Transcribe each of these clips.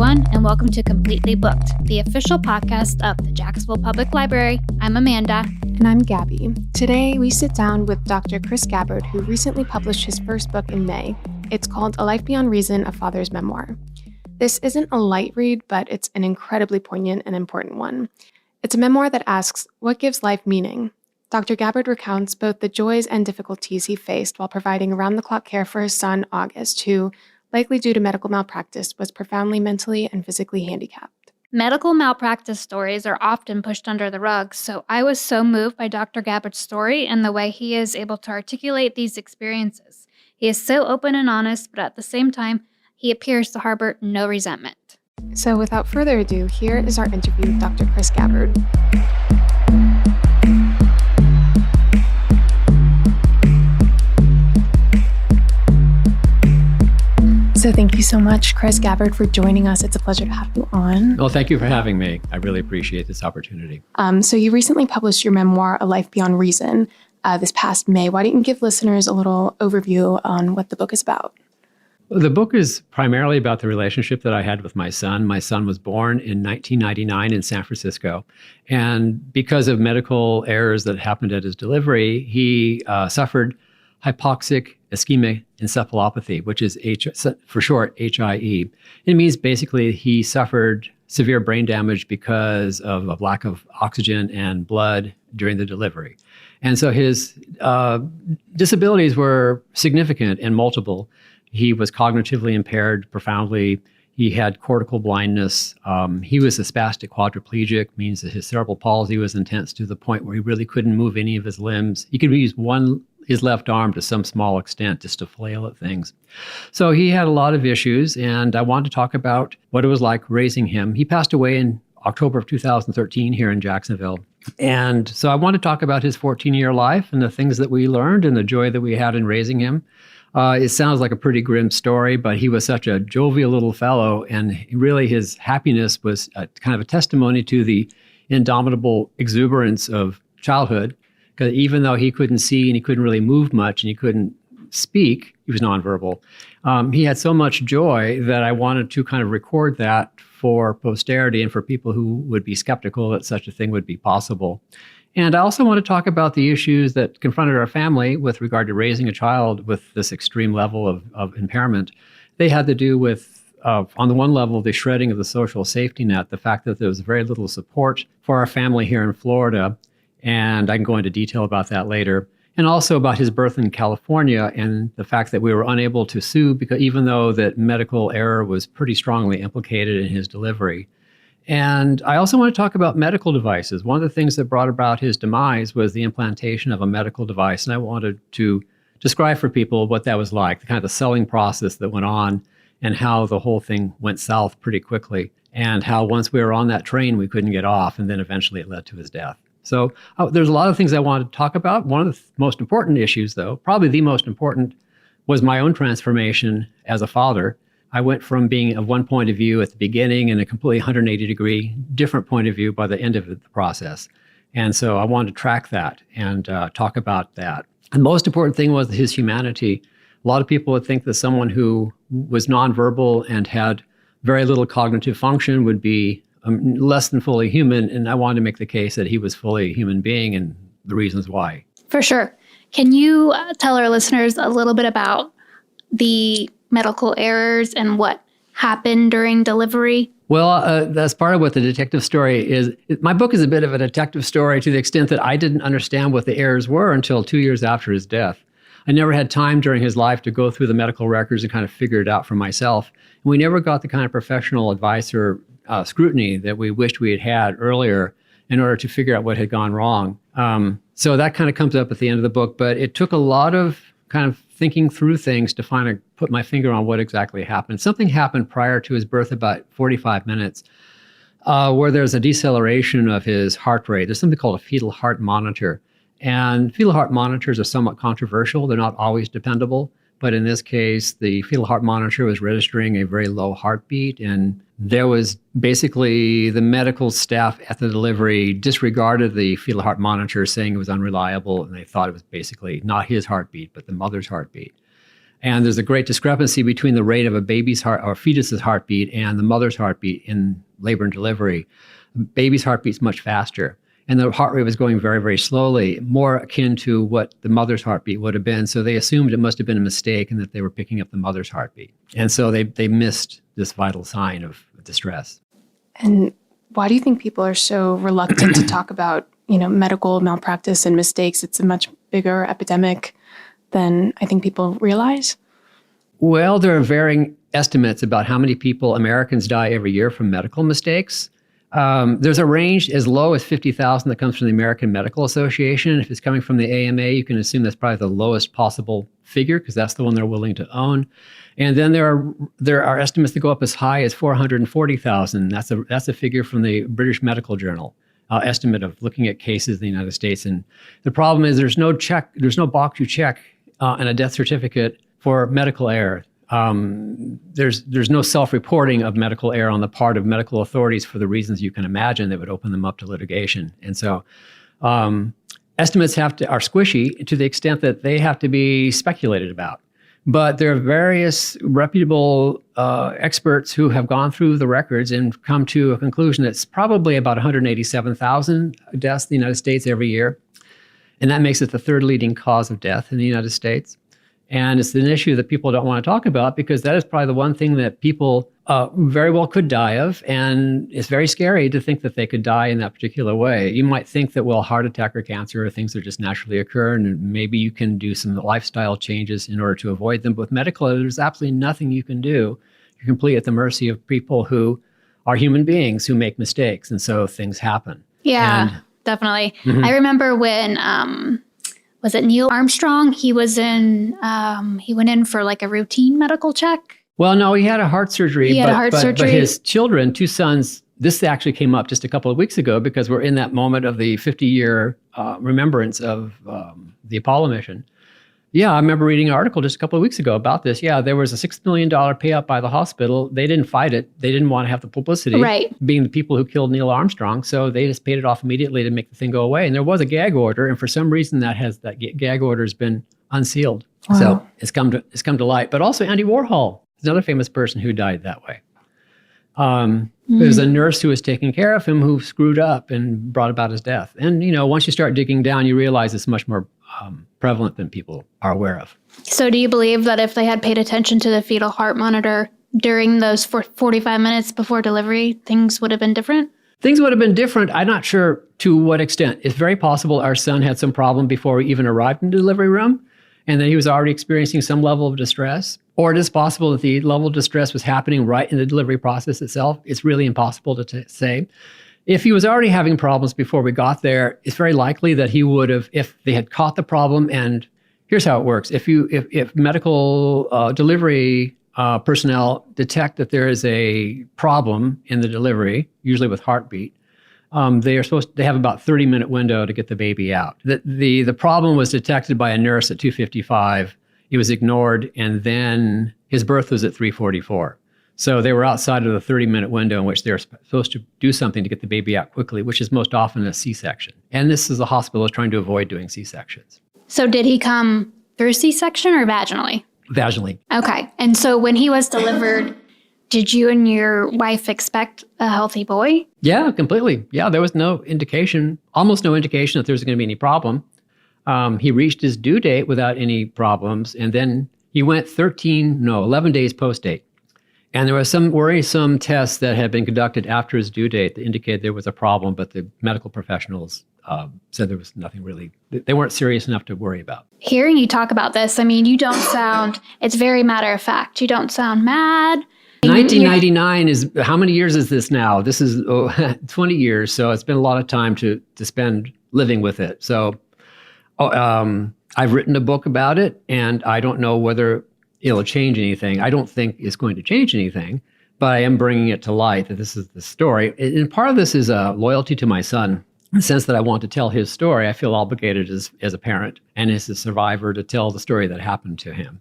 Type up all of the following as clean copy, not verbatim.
everyone, and welcome to Completely Booked, the official podcast of the Jacksonville Public Library. I'm Amanda. And I'm Gabby. Today, we sit down with Dr. Chris Gabbard, who recently published his first book in May. It's called A Life Beyond Reason, A Father's Memoir. This isn't a light read, but it's an incredibly poignant and important one. It's a memoir that asks, what gives life meaning? Dr. Gabbard recounts both the joys and difficulties he faced while providing around-the-clock care for his son, August, who, likely due to medical malpractice, was profoundly mentally and physically handicapped. Medical malpractice stories are often pushed under the rug, so I was so moved by Dr. Gabbard's story and the way he is able to articulate these experiences. He is so open and honest, but at the same time, he appears to harbor no resentment. So without further ado, here is our interview with Dr. Chris Gabbard. So thank you so much, Chris Gabbard, for joining us. It's a pleasure to have you on. Well, thank you for having me. I really appreciate this opportunity. So you recently published your memoir, A Life Beyond Reason, this past May. Why don't you give listeners a little overview on what the book is about? Well, the book is primarily about the relationship that I had with my son. My son was born in 1999 in San Francisco. And because of medical errors that happened at his delivery, he suffered hypoxic ischemic encephalopathy, which is for short, HIE. It means basically he suffered severe brain damage because of a lack of oxygen and blood during the delivery. And so his disabilities were significant and multiple. He was cognitively impaired profoundly. He had cortical blindness. He was a spastic quadriplegic, means that his cerebral palsy was intense to the point where he really couldn't move any of his limbs. He could use his left arm to some small extent just to flail at things. So he had a lot of issues, and I wanted to talk about what it was like raising him. He passed away in October of 2013 here in Jacksonville. And so I want to talk about his 14-year life and the things that we learned and the joy that we had in raising him. It sounds like a pretty grim story, but he was such a jovial little fellow, and really his happiness was kind of a testimony to the indomitable exuberance of childhood. Because even though he couldn't see and he couldn't really move much and he couldn't speak, he was nonverbal. He had so much joy that I wanted to kind of record that for posterity and for people who would be skeptical that such a thing would be possible. And I also want to talk about the issues that confronted our family with regard to raising a child with this extreme level of impairment. They had to do with, on the one level, the shredding of the social safety net, the fact that there was very little support for our family here in Florida. And I can go into detail about that later. And also about his birth in California and the fact that we were unable to sue because even though that medical error was pretty strongly implicated in his delivery. And I also want to talk about medical devices. One of the things that brought about his demise was the implantation of a medical device. And I wanted to describe for people what that was like, the kind of the selling process that went on and how the whole thing went south pretty quickly and how once we were on that train, we couldn't get off. And then eventually it led to his death. So there's a lot of things I wanted to talk about. One of the most important issues, though, probably the most important, was my own transformation as a father. I went from being of one point of view at the beginning and a completely 180-degree different point of view by the end of the process. And so I wanted to track that and talk about that. And the most important thing was his humanity. A lot of people would think that someone who was nonverbal and had very little cognitive function would be less than fully human, and I wanted to make the case that he was fully a human being and the reasons why. For sure. Can you tell our listeners a little bit about the medical errors and what happened during delivery? Well, that's part of what the detective story is. My book is a bit of a detective story to the extent that I didn't understand what the errors were until 2 years after his death. I never had time during his life to go through the medical records and kind of figure it out for myself. And we never got the kind of professional advice or scrutiny that we wished we had had earlier in order to figure out what had gone wrong. So that kind of comes up at the end of the book, but it took a lot of kind of thinking through things to finally put my finger on what exactly happened. Something happened prior to his birth, about 45 minutes, where there's a deceleration of his heart rate. There's something called a fetal heart monitor. And fetal heart monitors are somewhat controversial. They're not always dependable. But in this case, the fetal heart monitor was registering a very low heartbeat. And there was basically the medical staff at the delivery disregarded the fetal heart monitor, saying it was unreliable. And they thought it was basically not his heartbeat, but the mother's heartbeat. And there's a great discrepancy between the rate of a baby's heart or fetus's heartbeat and the mother's heartbeat in labor and delivery. The baby's heartbeat's much faster. And the heart rate was going very, very slowly, more akin to what the mother's heartbeat would have been. So they assumed it must have been a mistake and that they were picking up the mother's heartbeat. And so they missed this vital sign of distress. And why do you think people are so reluctant to talk about, medical malpractice and mistakes? It's a much bigger epidemic than I think people realize. Well, there are varying estimates about how many people Americans die every year from medical mistakes. There's a range as low as 50,000 that comes from the American Medical Association. If it's coming from the AMA, you can assume that's probably the lowest possible figure because that's the one they're willing to own. And then there are estimates that go up as high as 440,000. That's a figure from the British Medical Journal, estimate of looking at cases in the United States. And the problem is there's no box you check in a death certificate for medical error. There's no self-reporting of medical error on the part of medical authorities for the reasons you can imagine that would open them up to litigation. And so estimates are squishy to the extent that they have to be speculated about. But there are various reputable experts who have gone through the records and come to a conclusion that it's probably about 187,000 deaths in the United States every year. And that makes it the third leading cause of death in the United States. And it's an issue that people don't want to talk about because that is probably the one thing that people very well could die of. And it's very scary to think that they could die in that particular way. You might think that, heart attack or cancer are things that just naturally occur, and maybe you can do some lifestyle changes in order to avoid them. But with medical, there's absolutely nothing you can do. You're completely at the mercy of people who are human beings who make mistakes. And so things happen. Yeah, definitely. Mm-hmm. I remember when... was it Neil Armstrong? He went in for like a routine medical check. Well, no, he had a heart surgery. But his children, 2 sons, this actually came up just a couple of weeks ago because we're in that moment of the 50-year remembrance of the Apollo mission. Yeah, I remember reading an article just a couple of weeks ago about this. Yeah, there was a $6 million payout by the hospital. They didn't fight it. They didn't want to have the publicity, right, being the people who killed Neil Armstrong. So they just paid it off immediately to make the thing go away. And there was a gag order, and for some reason that gag order has been unsealed. Wow. So it's come to light. But also Andy Warhol is another famous person who died that way. There's a nurse who was taking care of him who screwed up and brought about his death. And, once you start digging down, you realize it's much more prevalent than people are aware of. So do you believe that if they had paid attention to the fetal heart monitor during those 45 minutes before delivery, things would have been different? Things would have been different. I'm not sure to what extent. It's very possible our son had some problem before we even arrived in the delivery room, and that he was already experiencing some level of distress. Or it is possible that the level of distress was happening right in the delivery process itself. It's really impossible to say. If he was already having problems before we got there, it's very likely that he would have, if they had caught the problem. And here's how it works. If medical delivery personnel detect that there is a problem in the delivery, usually with heartbeat, they have about 30-minute window to get the baby out. The problem was detected by a nurse at 2:55. It was ignored, and then his birth was at 3:44. So they were outside of the 30-minute window in which they're supposed to do something to get the baby out quickly, which is most often a C-section. And this is a hospital is trying to avoid doing C-sections. So did he come through C-section or vaginally? Vaginally. Okay. And so when he was delivered, did you and your wife expect a healthy boy? Yeah, completely. Yeah, there was almost no indication that there was going to be any problem. He reached his due date without any problems, and then he went 11 days post-date. And there were some worrisome tests that had been conducted after his due date that indicated there was a problem, but the medical professionals said there was nothing really, they weren't serious enough to worry about. Hearing you talk about this, you don't sound, it's very matter of fact. You don't sound mad. 1999 is, how many years is this now? This is 20 years, so it's been a lot of time to spend living with it. So I've written a book about it, and I don't know whether it'll change anything. I don't think it's going to change anything, but I am bringing it to light that this is the story. And part of this is a loyalty to my son, in the sense that I want to tell his story. I feel obligated as a parent and as a survivor to tell the story that happened to him.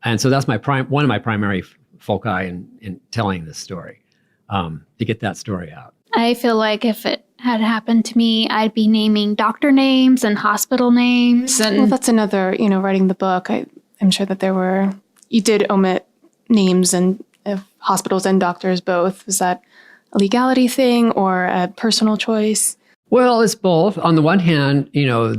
And so that's one of my primary foci in telling this story, to get that story out. I feel like if it had happened to me, I'd be naming doctor names and hospital names. Well, that's another, writing the book. I'm sure that there were you did omit names and of hospitals and doctors both. Was that a legality thing or a personal choice? Well, it's both. On the one hand,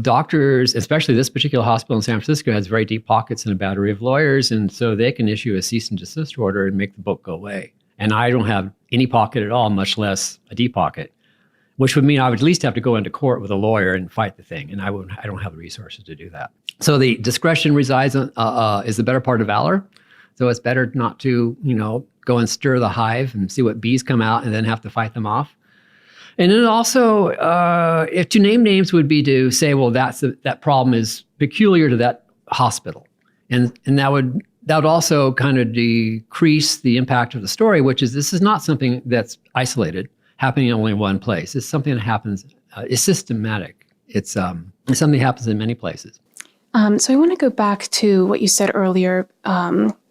doctors, especially this particular hospital in San Francisco, has very deep pockets and a battery of lawyers, and so they can issue a cease and desist order and make the book go away. And I don't have any pocket at all, much less a deep pocket, which would mean I would at least have to go into court with a lawyer and fight the thing, and I don't have the resources to do that. So the discretion resides is the better part of valor. So it's better not to, go and stir the hive and see what bees come out and then have to fight them off. And then also, if to name names would be to say, well, that problem is peculiar to that hospital. And that would also kind of decrease the impact of the story, which is this is not something that's isolated, happening in only one place. It's something that happens, it's systematic. It's something that happens in many places. So I want to go back to what you said earlier,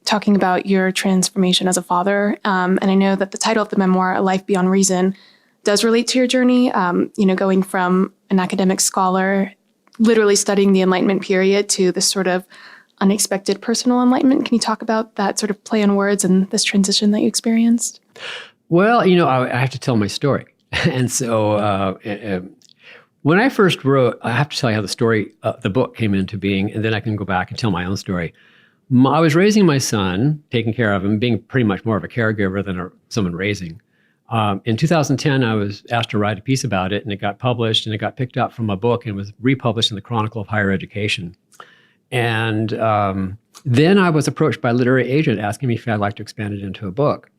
talking about your transformation as a father. And I know that the title of the memoir, A Life Beyond Reason, does relate to your journey, going from an academic scholar, literally studying the Enlightenment period, to this sort of unexpected personal enlightenment. Can you talk about that sort of play on words and this transition that you experienced? Well, I have to tell my story. And so when I first wrote, I have to tell you how the book came into being, and then I can go back and tell my own story. I was raising my son, taking care of him, being pretty much more of a caregiver than someone raising. In 2010, I was asked to write a piece about it, and it got published, and it got picked up from a book and was republished in the Chronicle of Higher Education. And then I was approached by a literary agent asking me if I'd like to expand it into a book.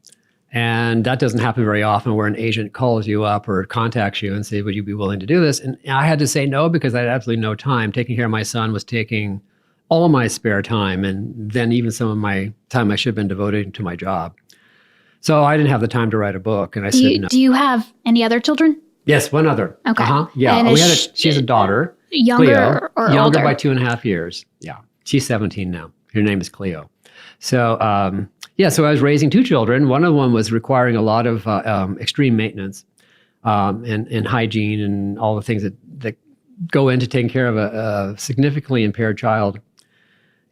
And that doesn't happen very often, where an agent calls you up or contacts you and says, would you be willing to do this? And I had to say no, because I had absolutely no time. Taking care of my son was taking all of my spare time, and then even some of my time I should have been devoting to my job. So I didn't have the time to write a book, and I said no. Do you have any other children? Yes, one other. Okay. Yeah, and she's a daughter. Younger Cleo, or younger older? by 2.5 years. Yeah, she's 17 now. Her name is Cleo. So so I was raising two children. One of them was requiring a lot of extreme maintenance and hygiene and all the things that go into taking care of a significantly impaired child.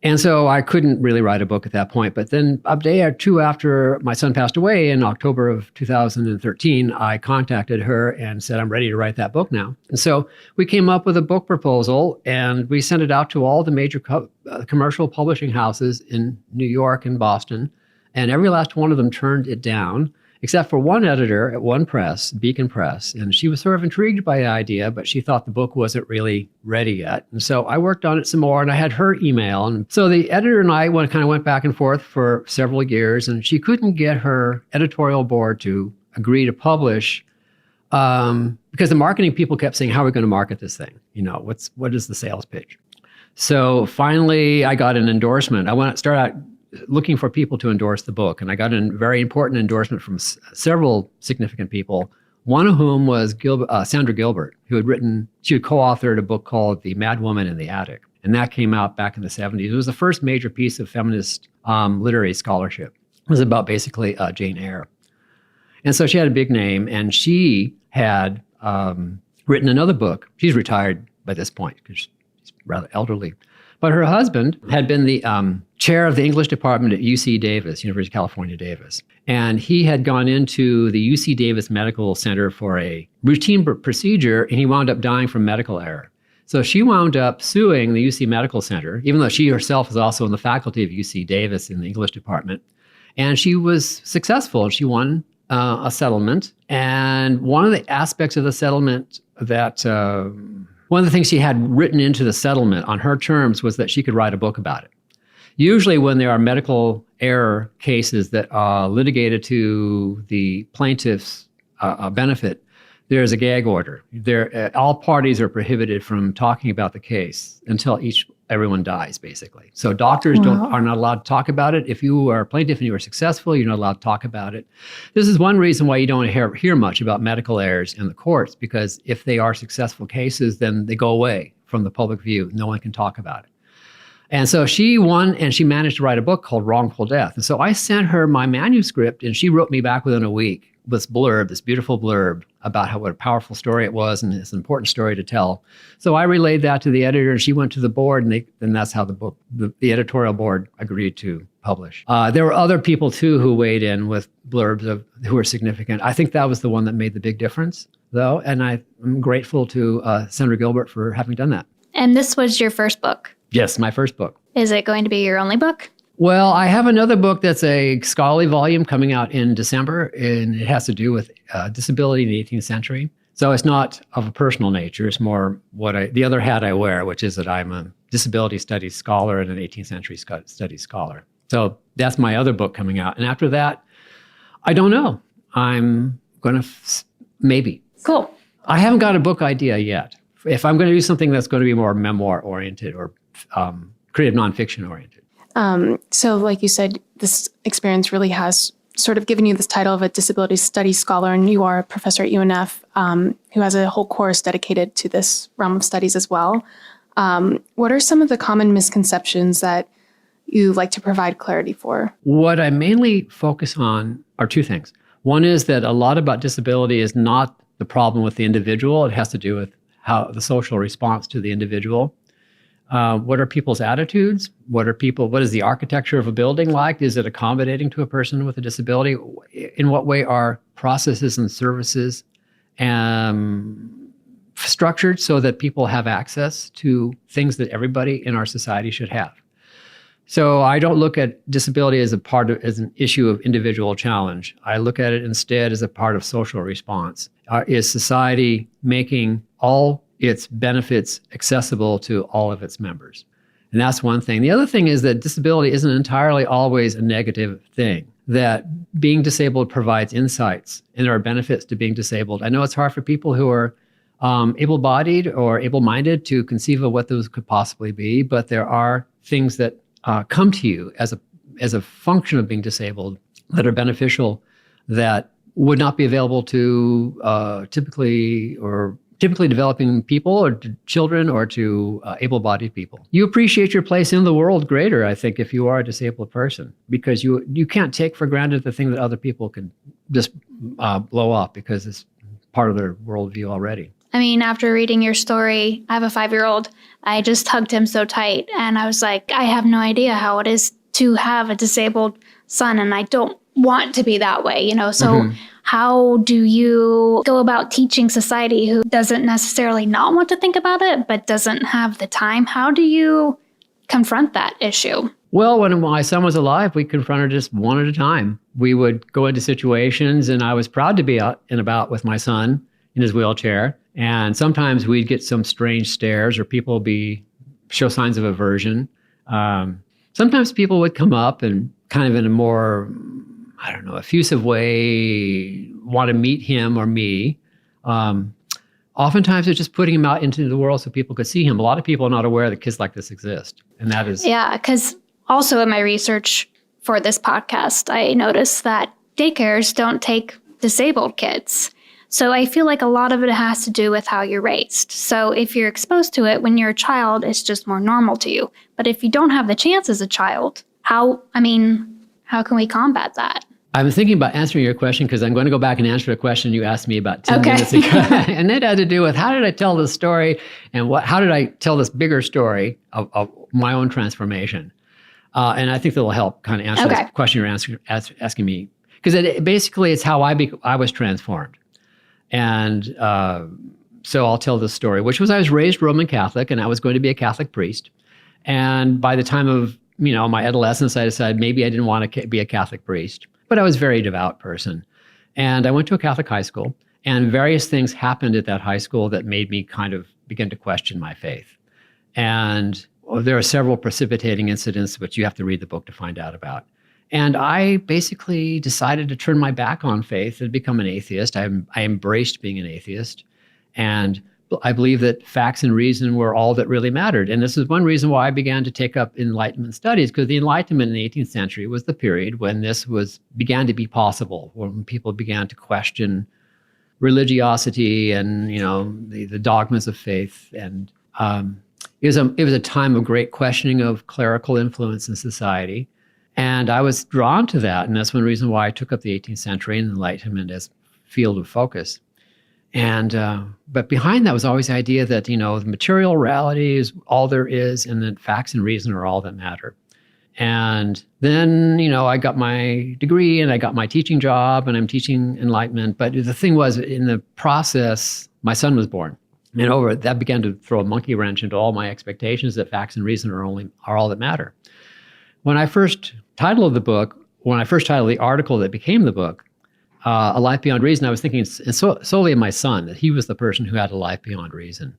And so I couldn't really write a book at that point. But then a day or two after my son passed away in October of 2013, I contacted her and said, I'm ready to write that book now. And so we came up with a book proposal, and we sent it out to all the major commercial publishing houses in New York and Boston. And every last one of them turned it down, except for one editor at one press, Beacon Press. And she was sort of intrigued by the idea, but she thought the book wasn't really ready yet. And so I worked on it some more, and I had her email. And so the editor and I kind of went back and forth for several years, and she couldn't get her editorial board to agree to publish because the marketing people kept saying, how are we going to market this thing? What is the sales pitch? So finally, I got an endorsement. I started out looking for people to endorse the book. And I got a very important endorsement from several significant people, one of whom was Sandra Gilbert, she had co-authored a book called The Mad Woman in the Attic. And that came out back in the 70s. It was the first major piece of feminist literary scholarship. It was about basically Jane Eyre. And so she had a big name, and she had written another book. She's retired by this point because she's rather elderly. But her husband had been the chair of the English department at UC Davis, University of California, Davis. And he had gone into the UC Davis Medical Center for a routine procedure, and he wound up dying from medical error. So she wound up suing the UC Medical Center, even though she herself was also in the faculty of UC Davis in the English department. And she was successful. She won a settlement. And one of the aspects of the settlement that... one of the things she had written into the settlement on her terms was that she could write a book about it. Usually when there are medical error cases that are litigated to the plaintiff's benefit, there's a gag order. All parties are prohibited from talking about the case until everyone dies, basically. So doctors are not allowed to talk about it. If you are a plaintiff and you are successful, you're not allowed to talk about it. This is one reason why you don't hear much about medical errors in the courts, because if they are successful cases, then they go away from the public view. No one can talk about it. And so she won, and she managed to write a book called Wrongful Death. And so I sent her my manuscript, and she wrote me back within a week this blurb, this beautiful blurb about what a powerful story it was and it's an important story to tell. So I relayed that to the editor, and she went to the board, and that's how the editorial board agreed to publish. There were other people too who weighed in with blurbs who were significant. I think that was the one that made the big difference, though, and I'm grateful to Senator Gilbert for having done that. And this was your first book? Yes, my first book. Is it going to be your only book? Well, I have another book that's a scholarly volume coming out in December, and it has to do with disability in the 18th century. So it's not of a personal nature. It's more the other hat I wear, which is that I'm a disability studies scholar and an 18th century studies scholar. So that's my other book coming out. And after that, I don't know. I'm going to maybe. Cool. I haven't got a book idea yet. If I'm going to do something that's going to be more memoir-oriented or creative nonfiction-oriented. So like you said, this experience really has sort of given you this title of a disability studies scholar, and you are a professor at UNF who has a whole course dedicated to this realm of studies as well. What are some of the common misconceptions that you like to provide clarity for? What I mainly focus on are two things. One is that a lot about disability is not the problem with the individual. It has to do with how the social response to the individual. What are people's attitudes? What is the architecture of a building like? Is it accommodating to a person with a disability? In what way are processes and services structured so that people have access to things that everybody in our society should have? So I don't look at disability as an issue of individual challenge. I look at it instead as a part of social response. Is society making all its benefits accessible to all of its members? And that's one thing. The other thing is that disability isn't entirely always a negative thing, that being disabled provides insights, and there are benefits to being disabled. I know it's hard for people who are able-bodied or able-minded to conceive of what those could possibly be, but there are things that come to you as a function of being disabled that are beneficial that would not be available to typically developing people or to children or to able-bodied people. You appreciate your place in the world greater, I think, if you are a disabled person, because you can't take for granted the thing that other people can just blow up because it's part of their worldview already. I mean, after reading your story, I have a 5-year-old. I just hugged him so tight, and I was like, I have no idea how it is to have a disabled son, and I don't want to be that way, So how do you go about teaching society who doesn't necessarily not want to think about it, but doesn't have the time? How do you confront that issue? Well, when my son was alive, we confronted just one at a time. We would go into situations, and I was proud to be out and about with my son in his wheelchair. And sometimes we'd get some strange stares, or people show signs of aversion. Sometimes people would come up and kind of in a more, effusive way, want to meet him or me. Oftentimes it's just putting him out into the world so people could see him. A lot of people are not aware that kids like this exist. And that is... Yeah, because also in my research for this podcast, I noticed that daycares don't take disabled kids. So I feel like a lot of it has to do with how you're raised. So if you're exposed to it when you're a child, it's just more normal to you. But if you don't have the chance as a child, how can we combat that? I'm thinking about answering your question because I'm going to go back and answer a question you asked me about 10 minutes ago. And it had to do with how did I tell this story and how did I tell this bigger story of my own transformation? And I think that will help kind of answer this question you're asking me. Because basically it's how I was transformed. And so I'll tell this story, which was I was raised Roman Catholic and I was going to be a Catholic priest. And by the time of my adolescence, I decided maybe I didn't want to be a Catholic priest, but I was a very devout person. And I went to a Catholic high school, and various things happened at that high school that made me kind of begin to question my faith. And there are several precipitating incidents, which you have to read the book to find out about. And I basically decided to turn my back on faith and become an atheist. I embraced being an atheist. And I believe that facts and reason were all that really mattered. And this is one reason why I began to take up Enlightenment studies, because the Enlightenment in the 18th century was the period when this began to be possible, when people began to question religiosity and, the dogmas of faith. And it was a time of great questioning of clerical influence in society. And I was drawn to that. And that's one reason why I took up the 18th century and enlightenment as field of focus. And but behind that was always the idea that, the material reality is all there is, and that facts and reason are all that matter. And then, I got my degree and I got my teaching job and I'm teaching enlightenment. But the thing was, in the process, my son was born. And that began to throw a monkey wrench into all my expectations that facts and reason are all that matter. When I first titled the article that became the book, A Life Beyond Reason, I was thinking solely of my son, that he was the person who had a life beyond reason.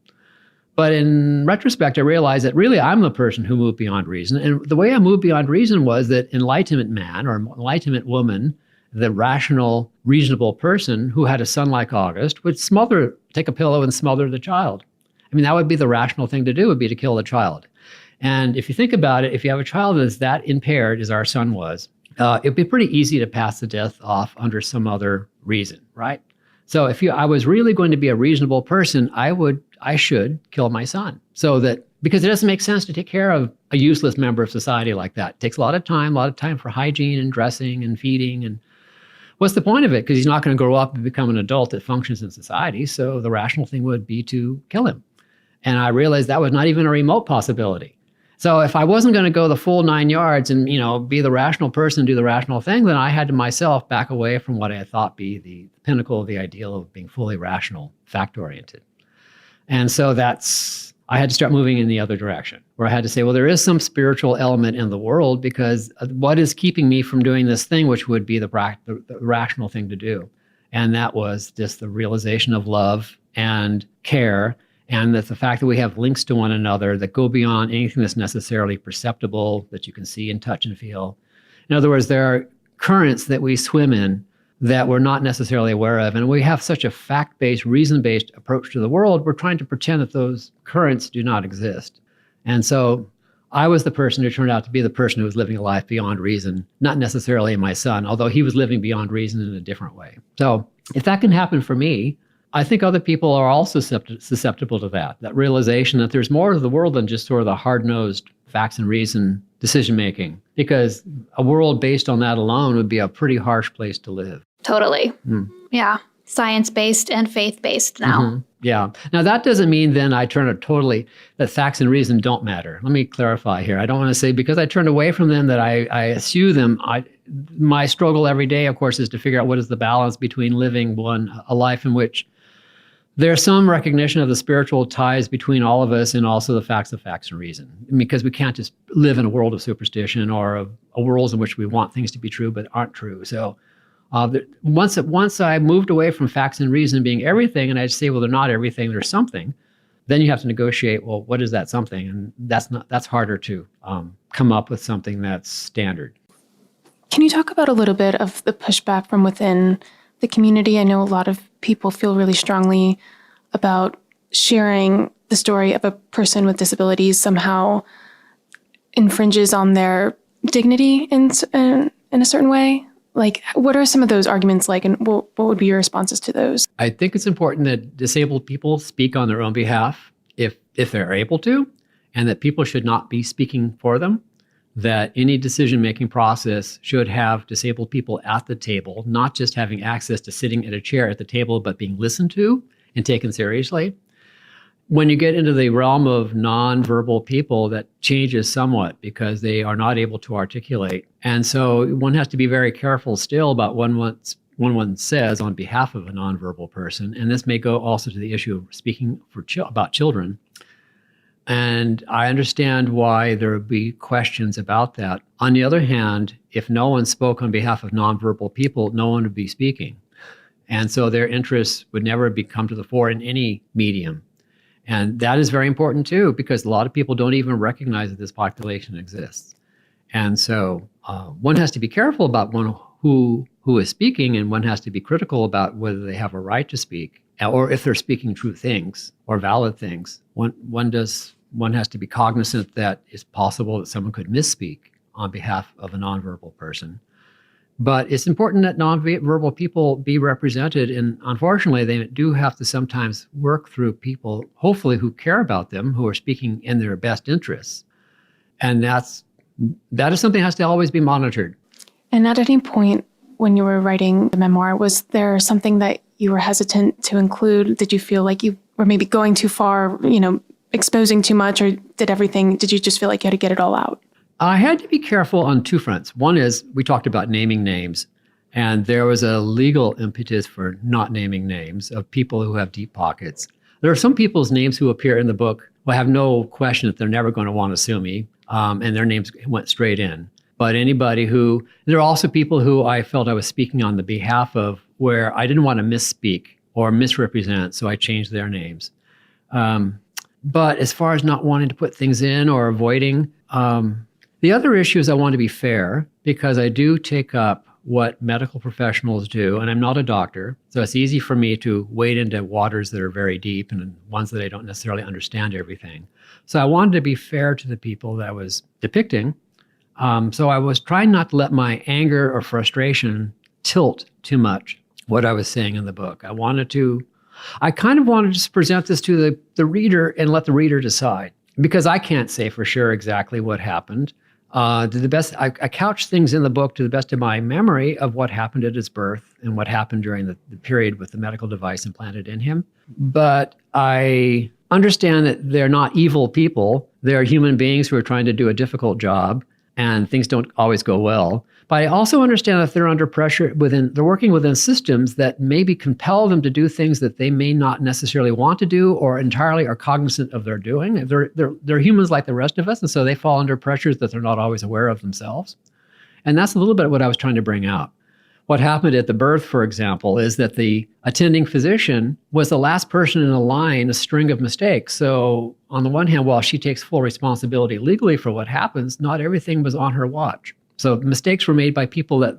But in retrospect, I realized that really I'm the person who moved beyond reason. And the way I moved beyond reason was that enlightenment man or enlightenment woman, the rational, reasonable person who had a son like August, would take a pillow and smother the child. I mean, that would be the rational thing to do, would be to kill the child. And if you think about it, if you have a child that's that impaired as our son was, it'd be pretty easy to pass the death off under some other reason, right? So if I was really going to be a reasonable person, I should kill my son. Because it doesn't make sense to take care of a useless member of society like that. It takes a lot of time for hygiene and dressing and feeding. And what's the point of it? Because he's not going to grow up and become an adult that functions in society. So the rational thing would be to kill him. And I realized that was not even a remote possibility. So if I wasn't going to go the full 9 yards and, be the rational person, do the rational thing, then I had to myself back away from what I thought be the pinnacle of the ideal of being fully rational, fact-oriented. And so I had to start moving in the other direction, where I had to say, well, there is some spiritual element in the world, because what is keeping me from doing this thing, which would be the rational thing to do? And that was just the realization of love and care, and that the fact that we have links to one another that go beyond anything that's necessarily perceptible, that you can see and touch and feel. In other words, there are currents that we swim in that we're not necessarily aware of. And we have such a fact-based, reason-based approach to the world, we're trying to pretend that those currents do not exist. And so I was the person who turned out to be the person who was living a life beyond reason, not necessarily my son, although he was living beyond reason in a different way. So if that can happen for me, I think other people are also susceptible to that realization that there's more to the world than just sort of the hard-nosed facts and reason decision-making, because a world based on that alone would be a pretty harsh place to live. Totally. Yeah. Science-based and faith-based now. Mm-hmm. Yeah. Now, that doesn't mean then I turn that facts and reason don't matter. Let me clarify here. I don't want to say because I turned away from them that I eschew them. My struggle every day, of course, is to figure out what is the balance between living a life in which there's some recognition of the spiritual ties between all of us and also the facts and reason. Because we can't just live in a world of superstition or a world in which we want things to be true but aren't true. So once I moved away from facts and reason being everything, and I'd say, well, they're not everything, they're something, then you have to negotiate, well, what is that something? And that's harder to come up with something that's standard. Can you talk about a little bit of the pushback from within the community? I know a lot of people feel really strongly about sharing the story of a person with disabilities somehow infringes on their dignity in a certain way. Like, what are some of those arguments like, and what would be your responses to those? I think it's important that disabled people speak on their own behalf if they're able to, and that people should not be speaking for them, that any decision-making process should have disabled people at the table, not just having access to sitting at a chair at the table, but being listened to and taken seriously. When you get into the realm of nonverbal people, that changes somewhat because they are not able to articulate. And so one has to be very careful still about what one says on behalf of a nonverbal person. And this may go also to the issue of speaking about children. And I understand why there would be questions about that. On the other hand, if no one spoke on behalf of nonverbal people, no one would be speaking. And so their interests would never come to the fore in any medium. And that is very important too, because a lot of people don't even recognize that this population exists. And so one has to be careful about who is speaking, and one has to be critical about whether they have a right to speak, or if they're speaking true things or valid things. One has to be cognizant that it's possible that someone could misspeak on behalf of a nonverbal person. But it's important that nonverbal people be represented, and unfortunately, they do have to sometimes work through people, hopefully, who care about them, who are speaking in their best interests. And that's that is something that has to always be monitored. And at any point when you were writing the memoir, was there something that you were hesitant to include? Did you feel like you were maybe going too far, exposing too much, or did you just feel like you had to get it all out? I had to be careful on two fronts. One is we talked about naming names, and there was a legal impetus for not naming names of people who have deep pockets. There are some people's names who appear in the book who have no question that they're never going to want to sue me, and their names went straight in. But there are also people who I felt I was speaking on the behalf of where I didn't want to misspeak or misrepresent, so I changed their names. But as far as not wanting to put things in or avoiding, the other issue is I want to be fair because I do take up what medical professionals do, and I'm not a doctor, so it's easy for me to wade into waters that are very deep and ones that I don't necessarily understand everything. So I wanted to be fair to the people that I was depicting. So I was trying not to let my anger or frustration tilt too much what I was saying in the book. I kind of wanted to just present this to the reader and let the reader decide, because I can't say for sure exactly what happened. I couched things in the book to the best of my memory of what happened at his birth and what happened during the period with the medical device implanted in him. But I understand that they're not evil people. They're human beings who are trying to do a difficult job, and things don't always go well. But I also understand that they're under pressure they're working within systems that maybe compel them to do things that they may not necessarily want to do or entirely are cognizant of their doing. They're humans like the rest of us, and so they fall under pressures that they're not always aware of themselves. And that's a little bit what I was trying to bring out. What happened at the birth, for example, is that the attending physician was the last person in a line, a string of mistakes. So on the one hand, while she takes full responsibility legally for what happens, not everything was on her watch. So mistakes were made by people that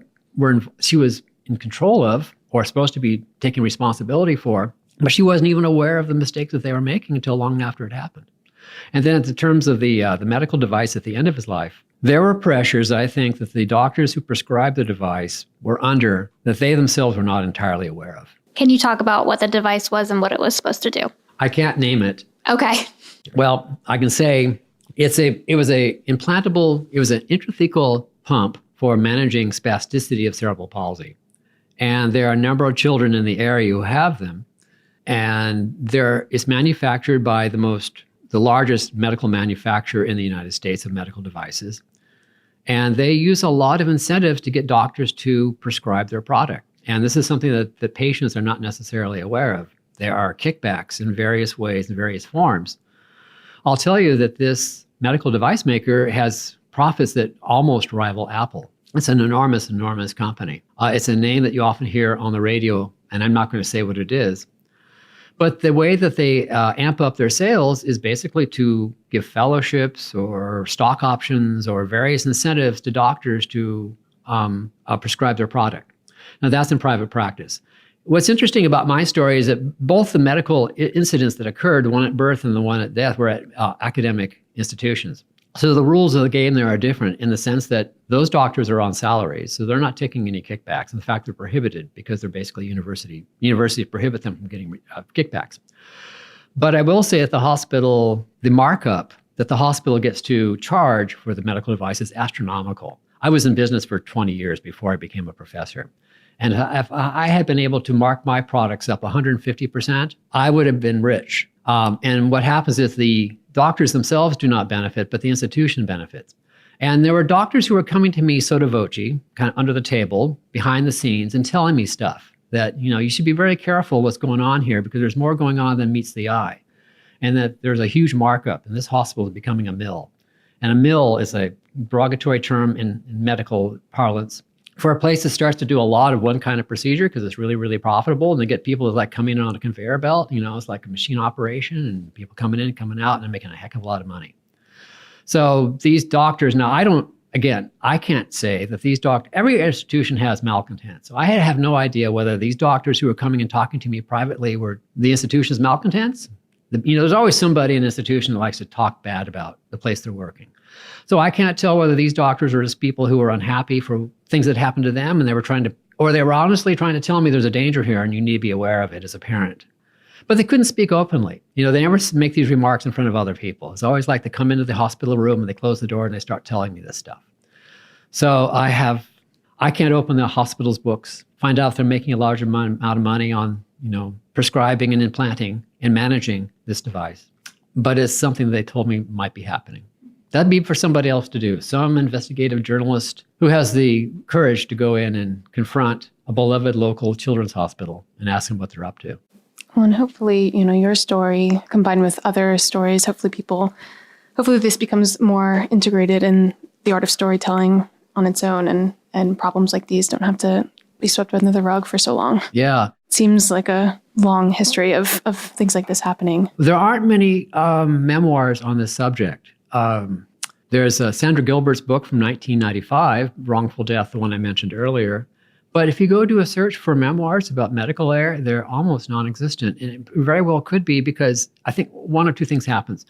she was in control of or supposed to be taking responsibility for, but she wasn't even aware of the mistakes that they were making until long after it happened. And then in terms of the medical device at the end of his life, there were pressures, I think, that the doctors who prescribed the device were under that they themselves were not entirely aware of. Can you talk about what the device was and what it was supposed to do? I can't name it. Okay. Well, I can say it was an intrathecal pump for managing spasticity of cerebral palsy. And there are a number of children in the area who have them. And it's manufactured by the largest medical manufacturer in the United States of medical devices. And they use a lot of incentives to get doctors to prescribe their product. And this is something that the patients are not necessarily aware of. There are kickbacks in various ways, in various forms. I'll tell you that this medical device maker has profits that almost rival Apple. It's an enormous, enormous company. It's a name that you often hear on the radio, and I'm not going to say what it is. But the way that they amp up their sales is basically to give fellowships or stock options or various incentives to doctors to prescribe their product. Now, that's in private practice. What's interesting about my story is that both the medical incidents that occurred, the one at birth and the one at death, were at academic institutions. So the rules of the game there are different in the sense that those doctors are on salaries, so they're not taking any kickbacks. In fact, they're prohibited because they're basically universities prohibit them from getting kickbacks. But I will say at the hospital, the markup that the hospital gets to charge for the medical device is astronomical. I was in business for 20 years before I became a professor. And if I had been able to mark my products up 150%, I would have been rich. And what happens is the doctors themselves do not benefit, but the institution benefits. And there were doctors who were coming to me sotto voce, kind of under the table, behind the scenes, and telling me stuff that, you should be very careful what's going on here because there's more going on than meets the eye. And that there's a huge markup, and this hospital is becoming a mill. And a mill is a derogatory term in medical parlance for a place that starts to do a lot of one kind of procedure because it's really, really profitable. And they get people that coming in on a conveyor belt, it's like a machine operation and people coming in and coming out and they're making a heck of a lot of money. So these doctors, now I can't say that these doctors, every institution has malcontents. So I have no idea whether these doctors who are coming and talking to me privately were the institution's malcontents. There's always somebody in an institution that likes to talk bad about the place they're working. So I can't tell whether these doctors are just people who are unhappy for things that happened to them and they were honestly trying to tell me there's a danger here and you need to be aware of it as a parent. But they couldn't speak openly. They never make these remarks in front of other people. It's always like they come into the hospital room and they close the door and they start telling me this stuff. So I can't open the hospital's books, find out if they're making a large amount of money on, prescribing and implanting and managing this device. But it's something they told me might be happening. That'd be for somebody else to do. Some investigative journalist who has the courage to go in and confront a beloved local children's hospital and ask them what they're up to. Well, and hopefully, your story combined with other stories, hopefully this becomes more integrated in the art of storytelling on its own, and problems like these don't have to be swept under the rug for so long. Yeah. It seems like a long history of things like this happening. There aren't many memoirs on this subject. There's Sandra Gilbert's book from 1995, Wrongful Death, the one I mentioned earlier. But if you go do a search for memoirs about medical error, they're almost non-existent. And it very well could be because I think one or two things happens.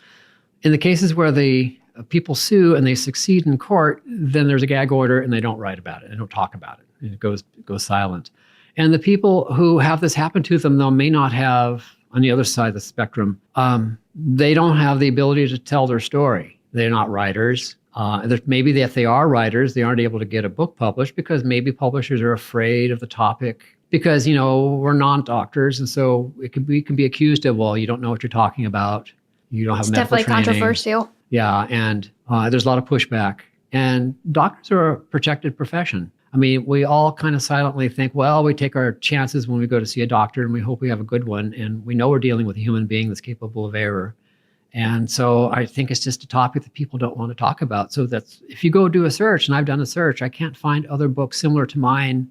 In the cases where the people sue and they succeed in court, then there's a gag order and they don't write about it. They don't talk about it. And it goes silent. And the people who have this happen to them, though, may not have, on the other side of the spectrum, they don't have the ability to tell their story. They're not writers. Maybe if they are writers, they aren't able to get a book published because maybe publishers are afraid of the topic because, we're non-doctors. And so we can be accused of, well, you don't know what you're talking about. You don't have medical training. Definitely controversial. Yeah. And there's a lot of pushback. And doctors are a protected profession. I mean, we all kind of silently think, well, we take our chances when we go to see a doctor and we hope we have a good one. And we know we're dealing with a human being that's capable of error. And so I think it's just a topic that people don't want to talk about. So that's, if you go do a search, and I've done a search, I can't find other books similar to mine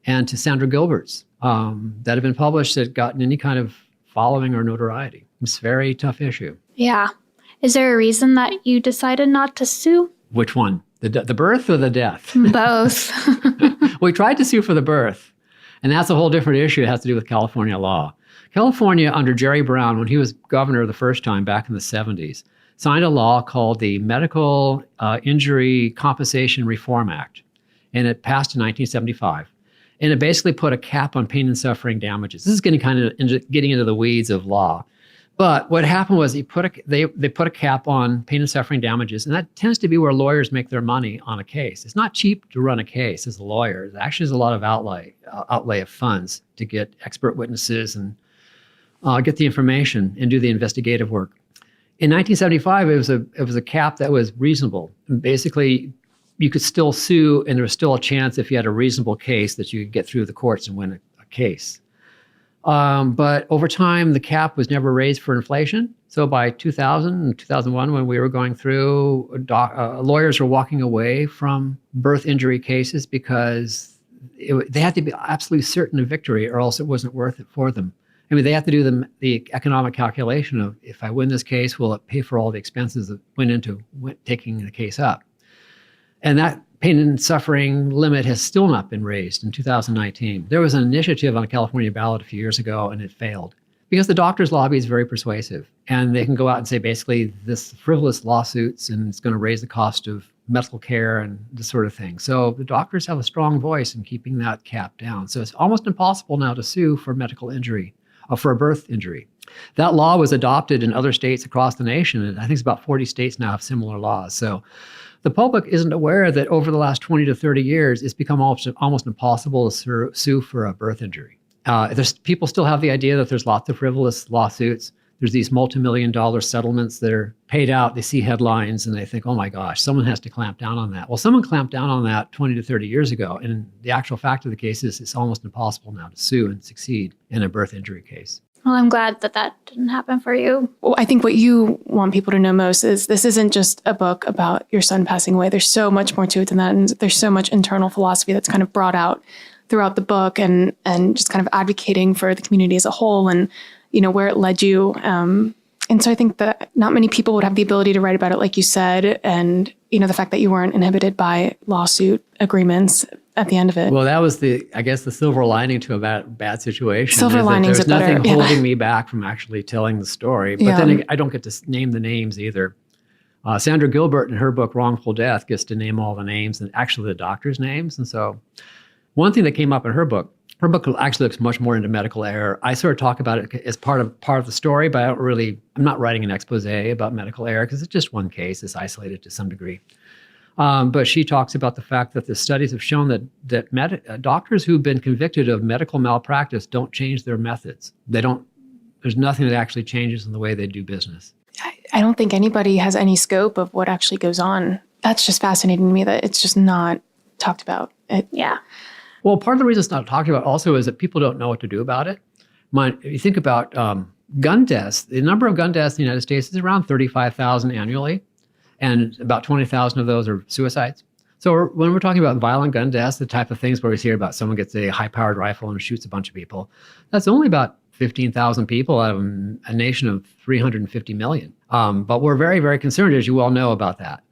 and to Sandra Gilbert's that have been published that gotten any kind of following or notoriety. It's a very tough issue. Yeah. Is there a reason that you decided not to sue? Which one? The birth or the death? Both. We tried to sue for the birth, and that's a whole different issue. It has to do with California law. California, under Jerry Brown, when he was governor the first time back in the 70s, signed a law called the Medical Injury Compensation Reform Act, and it passed in 1975. And it basically put a cap on pain and suffering damages. This is getting into the weeds of law. But what happened was they put a cap on pain and suffering damages, and that tends to be where lawyers make their money on a case. It's not cheap to run a case as a lawyer. It actually is a lot of outlay of funds to get expert witnesses and get the information and do the investigative work. In 1975, it was a cap that was reasonable. And basically, you could still sue, and there was still a chance if you had a reasonable case that you could get through the courts and win a case. But over time, the cap was never raised for inflation. So by 2000 and 2001, when we were going through, lawyers were walking away from birth injury cases because they had to be absolutely certain of victory or else it wasn't worth it for them. I mean, they have to do the economic calculation of, if I win this case, will it pay for all the expenses that went into taking the case up? And that pain and suffering limit has still not been raised in 2019. There was an initiative on a California ballot a few years ago, and it failed because the doctors' lobby is very persuasive. And they can go out and say, basically, this frivolous lawsuits, and it's going to raise the cost of medical care and this sort of thing. So the doctors have a strong voice in keeping that cap down. So it's almost impossible now to sue for medical injury or for a birth injury. That law was adopted in other states across the nation, and I think it's about 40 states now have similar laws. So the public isn't aware that over the last 20 to 30 years, it's become almost impossible to sue for a birth injury. People still have the idea that there's lots of frivolous lawsuits. There's these multi-million-dollar settlements that are paid out. They see headlines and they think, oh my gosh, someone has to clamp down on that. Well, someone clamped down on that 20 to 30 years ago. And the actual fact of the case is it's almost impossible now to sue and succeed in a birth injury case. Well, I'm glad that didn't happen for you. Well, I think what you want people to know most is this isn't just a book about your son passing away. There's so much more to it than that. And there's so much internal philosophy that's kind of brought out throughout the book and just kind of advocating for the community as a whole and, where it led you. And so I think that not many people would have the ability to write about it, like you said, and, the fact that you weren't inhibited by lawsuit agreements at the end of it. Well, that was the silver lining to a bad situation. Silver linings are better. There's nothing holding me back from actually telling the story. But then I don't get to name the names either. Sandra Gilbert in her book, Wrongful Death, gets to name all the names and actually the doctors' names. And so one thing that came up in her book Her book actually looks much more into medical error. I sort of talk about it as part of the story, but I'm not writing an expose about medical error because it's just one case. It's isolated to some degree. But she talks about the fact that the studies have shown that doctors who've been convicted of medical malpractice don't change their methods. There's nothing that actually changes in the way they do business. I don't think anybody has any scope of what actually goes on. That's just fascinating to me that it's just not talked about. Yeah. Well, part of the reason it's not talked about also is that people don't know what to do about it. If you think about gun deaths, the number of gun deaths in the United States is around 35,000 annually, and about 20,000 of those are suicides. So when we're talking about violent gun deaths, the type of things where we hear about someone gets a high-powered rifle and shoots a bunch of people, that's only about 15,000 people out of a nation of 350 million. But we're very, very concerned, as you well know, about that.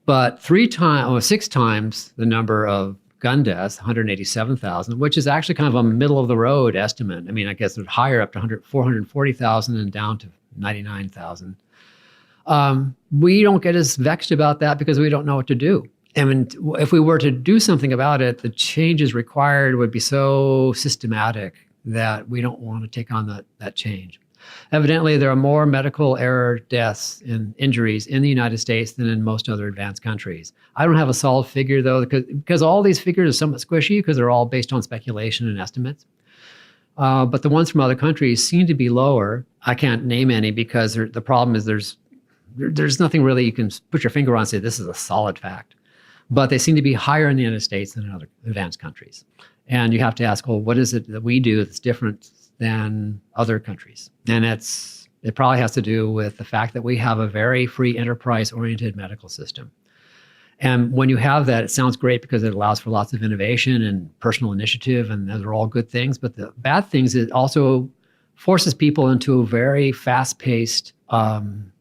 But 6 times the number of gun deaths, 187,000, which is actually kind of a middle-of-the-road estimate. I mean, I guess it's higher, up to 440,000 and down to 99,000. We don't get as vexed about that because we don't know what to do. And if we were to do something about it, the changes required would be so systematic that we don't want to take on that change. Evidently, there are more medical error deaths and injuries in the United States than in most other advanced countries. I don't have a solid figure, though, because all these figures are somewhat squishy because they're all based on speculation and estimates. But the ones from other countries seem to be lower. I can't name any because the problem is there's nothing really you can put your finger on and say this is a solid fact. But they seem to be higher in the United States than in other advanced countries. And you have to ask, well, what is it that we do that's different than other countries? And it probably has to do with the fact that we have a very free enterprise-oriented medical system. And when you have that, it sounds great because it allows for lots of innovation and personal initiative, and those are all good things. But the bad things, it also forces people into a very fast-paced,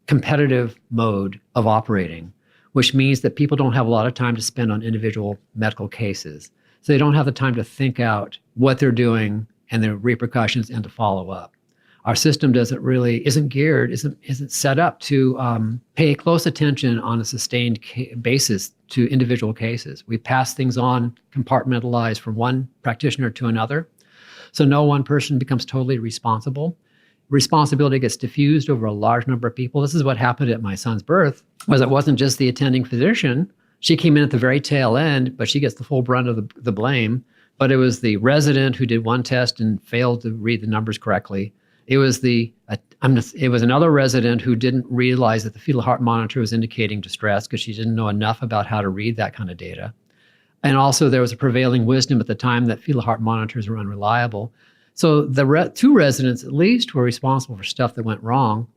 competitive mode of operating, which means that people don't have a lot of time to spend on individual medical cases. So they don't have the time to think out what they're doing and the repercussions and to follow up. Our system isn't set up to pay close attention on a sustained basis to individual cases. We pass things on, compartmentalized from one practitioner to another. So no one person becomes totally responsible. Responsibility gets diffused over a large number of people. This is what happened at my son's birth, was it wasn't just the attending physician. She came in at the very tail end, but she gets the full brunt of the blame. But it was the resident who did one test and failed to read the numbers correctly. It was another resident who didn't realize that the fetal heart monitor was indicating distress because she didn't know enough about how to read that kind of data. And also there was a prevailing wisdom at the time that fetal heart monitors were unreliable. So the 2 residents at least were responsible for stuff that went wrong.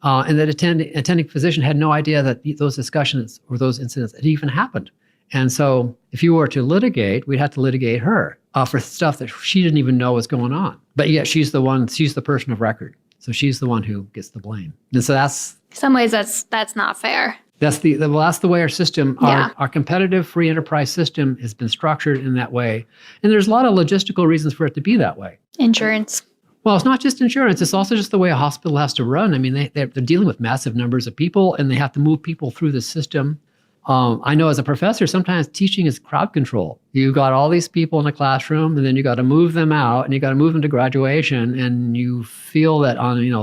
And that attending physician had no idea that those discussions or those incidents had even happened. And so if you were to litigate, we'd have to litigate her for stuff that she didn't even know was going on. But yet she's the person of record. So she's the one who gets the blame. And so that's... In some ways, that's not fair. That's the way our system, our competitive free enterprise system has been structured in that way. And there's a lot of logistical reasons for it to be that way. Insurance. Well, it's not just insurance. It's also just the way a hospital has to run. I mean, they're dealing with massive numbers of people, and they have to move people through the system. I know as a professor, sometimes teaching is crowd control. You've got all these people in a classroom, and then you got to move them out, and you got to move them to graduation, and you feel that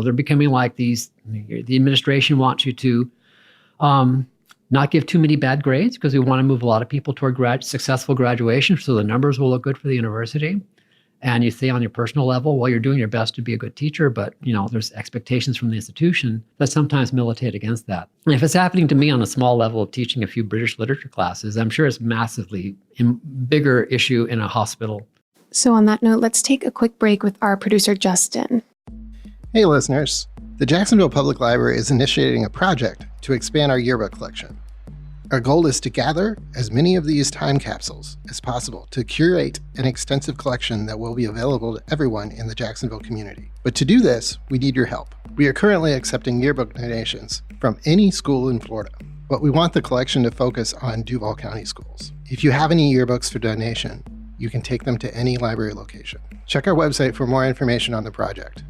they're becoming like these. The administration wants you to not give too many bad grades because we want to move a lot of people toward successful graduation, so the numbers will look good for the university. And you say on your personal level, well, you're doing your best to be a good teacher, but there's expectations from the institution that sometimes militate against that. And if it's happening to me on a small level of teaching a few British literature classes, I'm sure it's massively bigger issue in a hospital. So on that note, let's take a quick break with our producer, Justin. Hey, listeners. The Jacksonville Public Library is initiating a project to expand our yearbook collection. Our goal is to gather as many of these time capsules as possible to curate an extensive collection that will be available to everyone in the Jacksonville community. But to do this, we need your help. We are currently accepting yearbook donations from any school in Florida, but we want the collection to focus on Duval County schools. If you have any yearbooks for donation, you can take them to any library location. Check our website for more information on the project.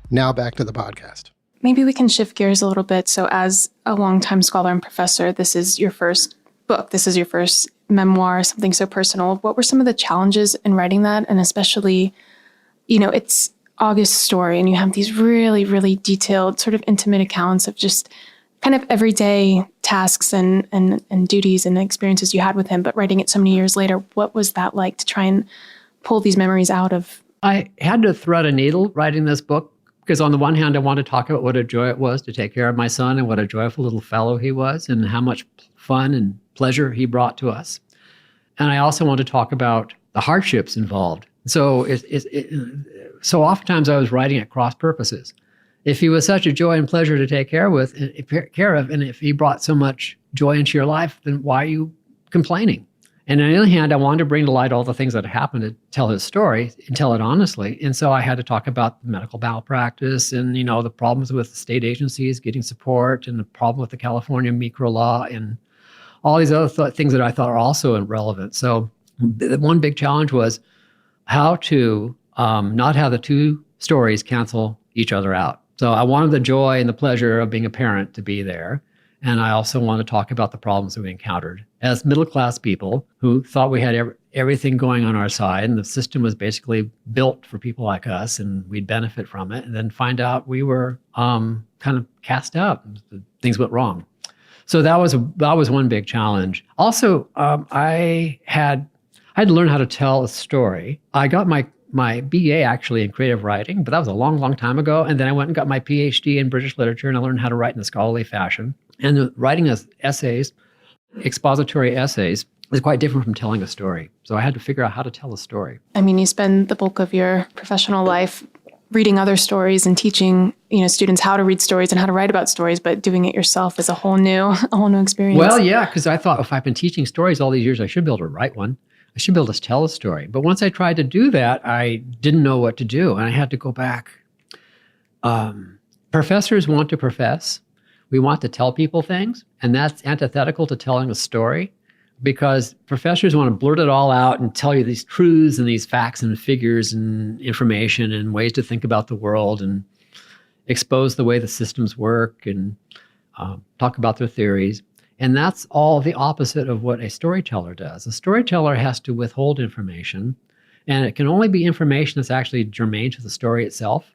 Now back to the podcast. Maybe we can shift gears a little bit. So as a longtime scholar and professor, this is your first book. This is your first memoir, something so personal. What were some of the challenges in writing that? And especially it's August's story, and you have these really, really detailed, sort of intimate accounts of just kind of everyday tasks and duties and experiences you had with him, but writing it so many years later, what was that like to try and pull these memories out of? I had to thread a needle writing this book because on the one hand, I wanted to talk about what a joy it was to take care of my son and what a joyful little fellow he was and how much fun and pleasure he brought to us. And I also want to talk about the hardships involved. So so oftentimes I was writing at cross purposes. If he was such a joy and pleasure to take care of, and if he brought so much joy into your life, then why are you complaining? And on the other hand, I wanted to bring to light all the things that happened to tell his story and tell it honestly. And so I had to talk about medical malpractice and, the problems with the state agencies getting support and the problem with the California micro law and all these other things that I thought are also irrelevant. So the one big challenge was how to not have the two stories cancel each other out. So I wanted the joy and the pleasure of being a parent to be there. And I also want to talk about the problems that we encountered as middle-class people who thought we had everything going on our side and the system was basically built for people like us and we'd benefit from it, and then find out we were kind of cast out. Things went wrong. So that was one big challenge. Also, I had to learn how to tell a story. I got my BA actually in creative writing, but that was a long, long time ago. And then I went and got my PhD in British literature, and I learned how to write in a scholarly fashion. And writing as essays, expository essays, is quite different from telling a story. So I had to figure out how to tell a story. I mean, you spend the bulk of your professional life reading other stories and teaching, students how to read stories and how to write about stories, but doing it yourself is a whole new experience. Well, yeah, because I thought if I've been teaching stories all these years, I should be able to write one. I should be able to tell a story. But once I tried to do that, I didn't know what to do. And I had to go back. Professors want to profess. We want to tell people things. And that's antithetical to telling a story because professors want to blurt it all out and tell you these truths and these facts and figures and information and ways to think about the world and expose the way the systems work and talk about their theories. And that's all the opposite of what a storyteller does. A storyteller has to withhold information, and it can only be information that's actually germane to the story itself.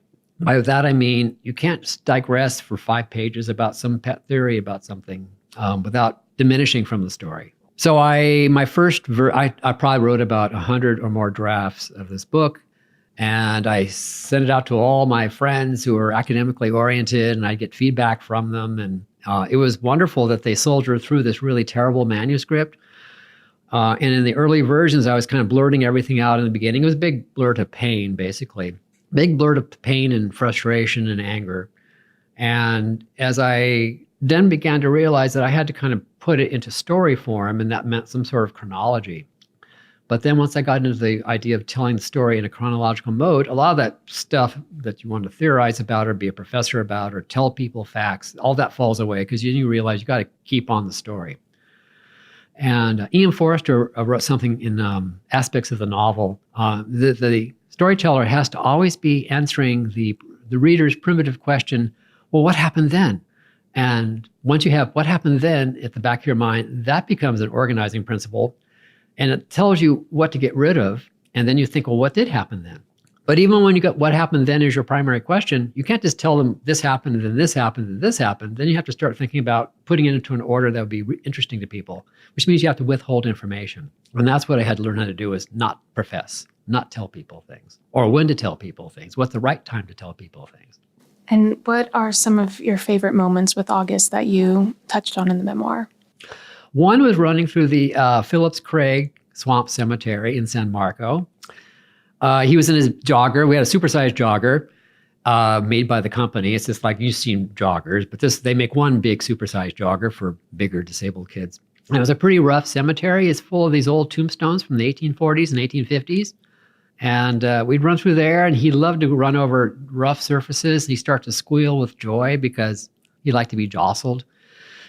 By that, I mean, you can't digress for 5 pages about some pet theory about something without diminishing from the story. So I probably wrote about 100 or more drafts of this book, and I sent it out to all my friends who were academically oriented, and I'd get feedback from them. And it was wonderful that they soldiered through this really terrible manuscript. And in the early versions, I was kind of blurting everything out in the beginning. It was a big blurt of pain, basically. Big blurt of pain and frustration and anger. And as I then began to realize that I had to kind of put it into story form, and that meant some sort of chronology. But then once I got into the idea of telling the story in a chronological mode, a lot of that stuff that you want to theorize about or be a professor about or tell people facts, all that falls away because you realize you got to keep on the story. And Ian Forster wrote something in aspects of the novel. The storyteller has to always be answering the reader's primitive question, well, what happened then? And once you have what happened then at the back of your mind, that becomes an organizing principle. And it tells you what to get rid of. And then you think, well, what did happen then? But even when you got what happened then as your primary question, you can't just tell them this happened and then this happened and this happened. Then you have to start thinking about putting it into an order that would be interesting to people, which means you have to withhold information. And that's what I had to learn how to do, is not profess, not tell people things, or when to tell people things, what's the right time to tell people things. And what are some of your favorite moments with August that you touched on in the memoir? One was running through the Phillips Craig Swamp Cemetery in San Marco. He was in his jogger. We had a supersized jogger made by the company. It's just like, you've seen joggers, but they make one big supersized jogger for bigger disabled kids. And it was a pretty rough cemetery. It's full of these old tombstones from the 1840s and 1850s. And we'd run through there, and he loved to run over rough surfaces. He'd start to squeal with joy because he liked to be jostled.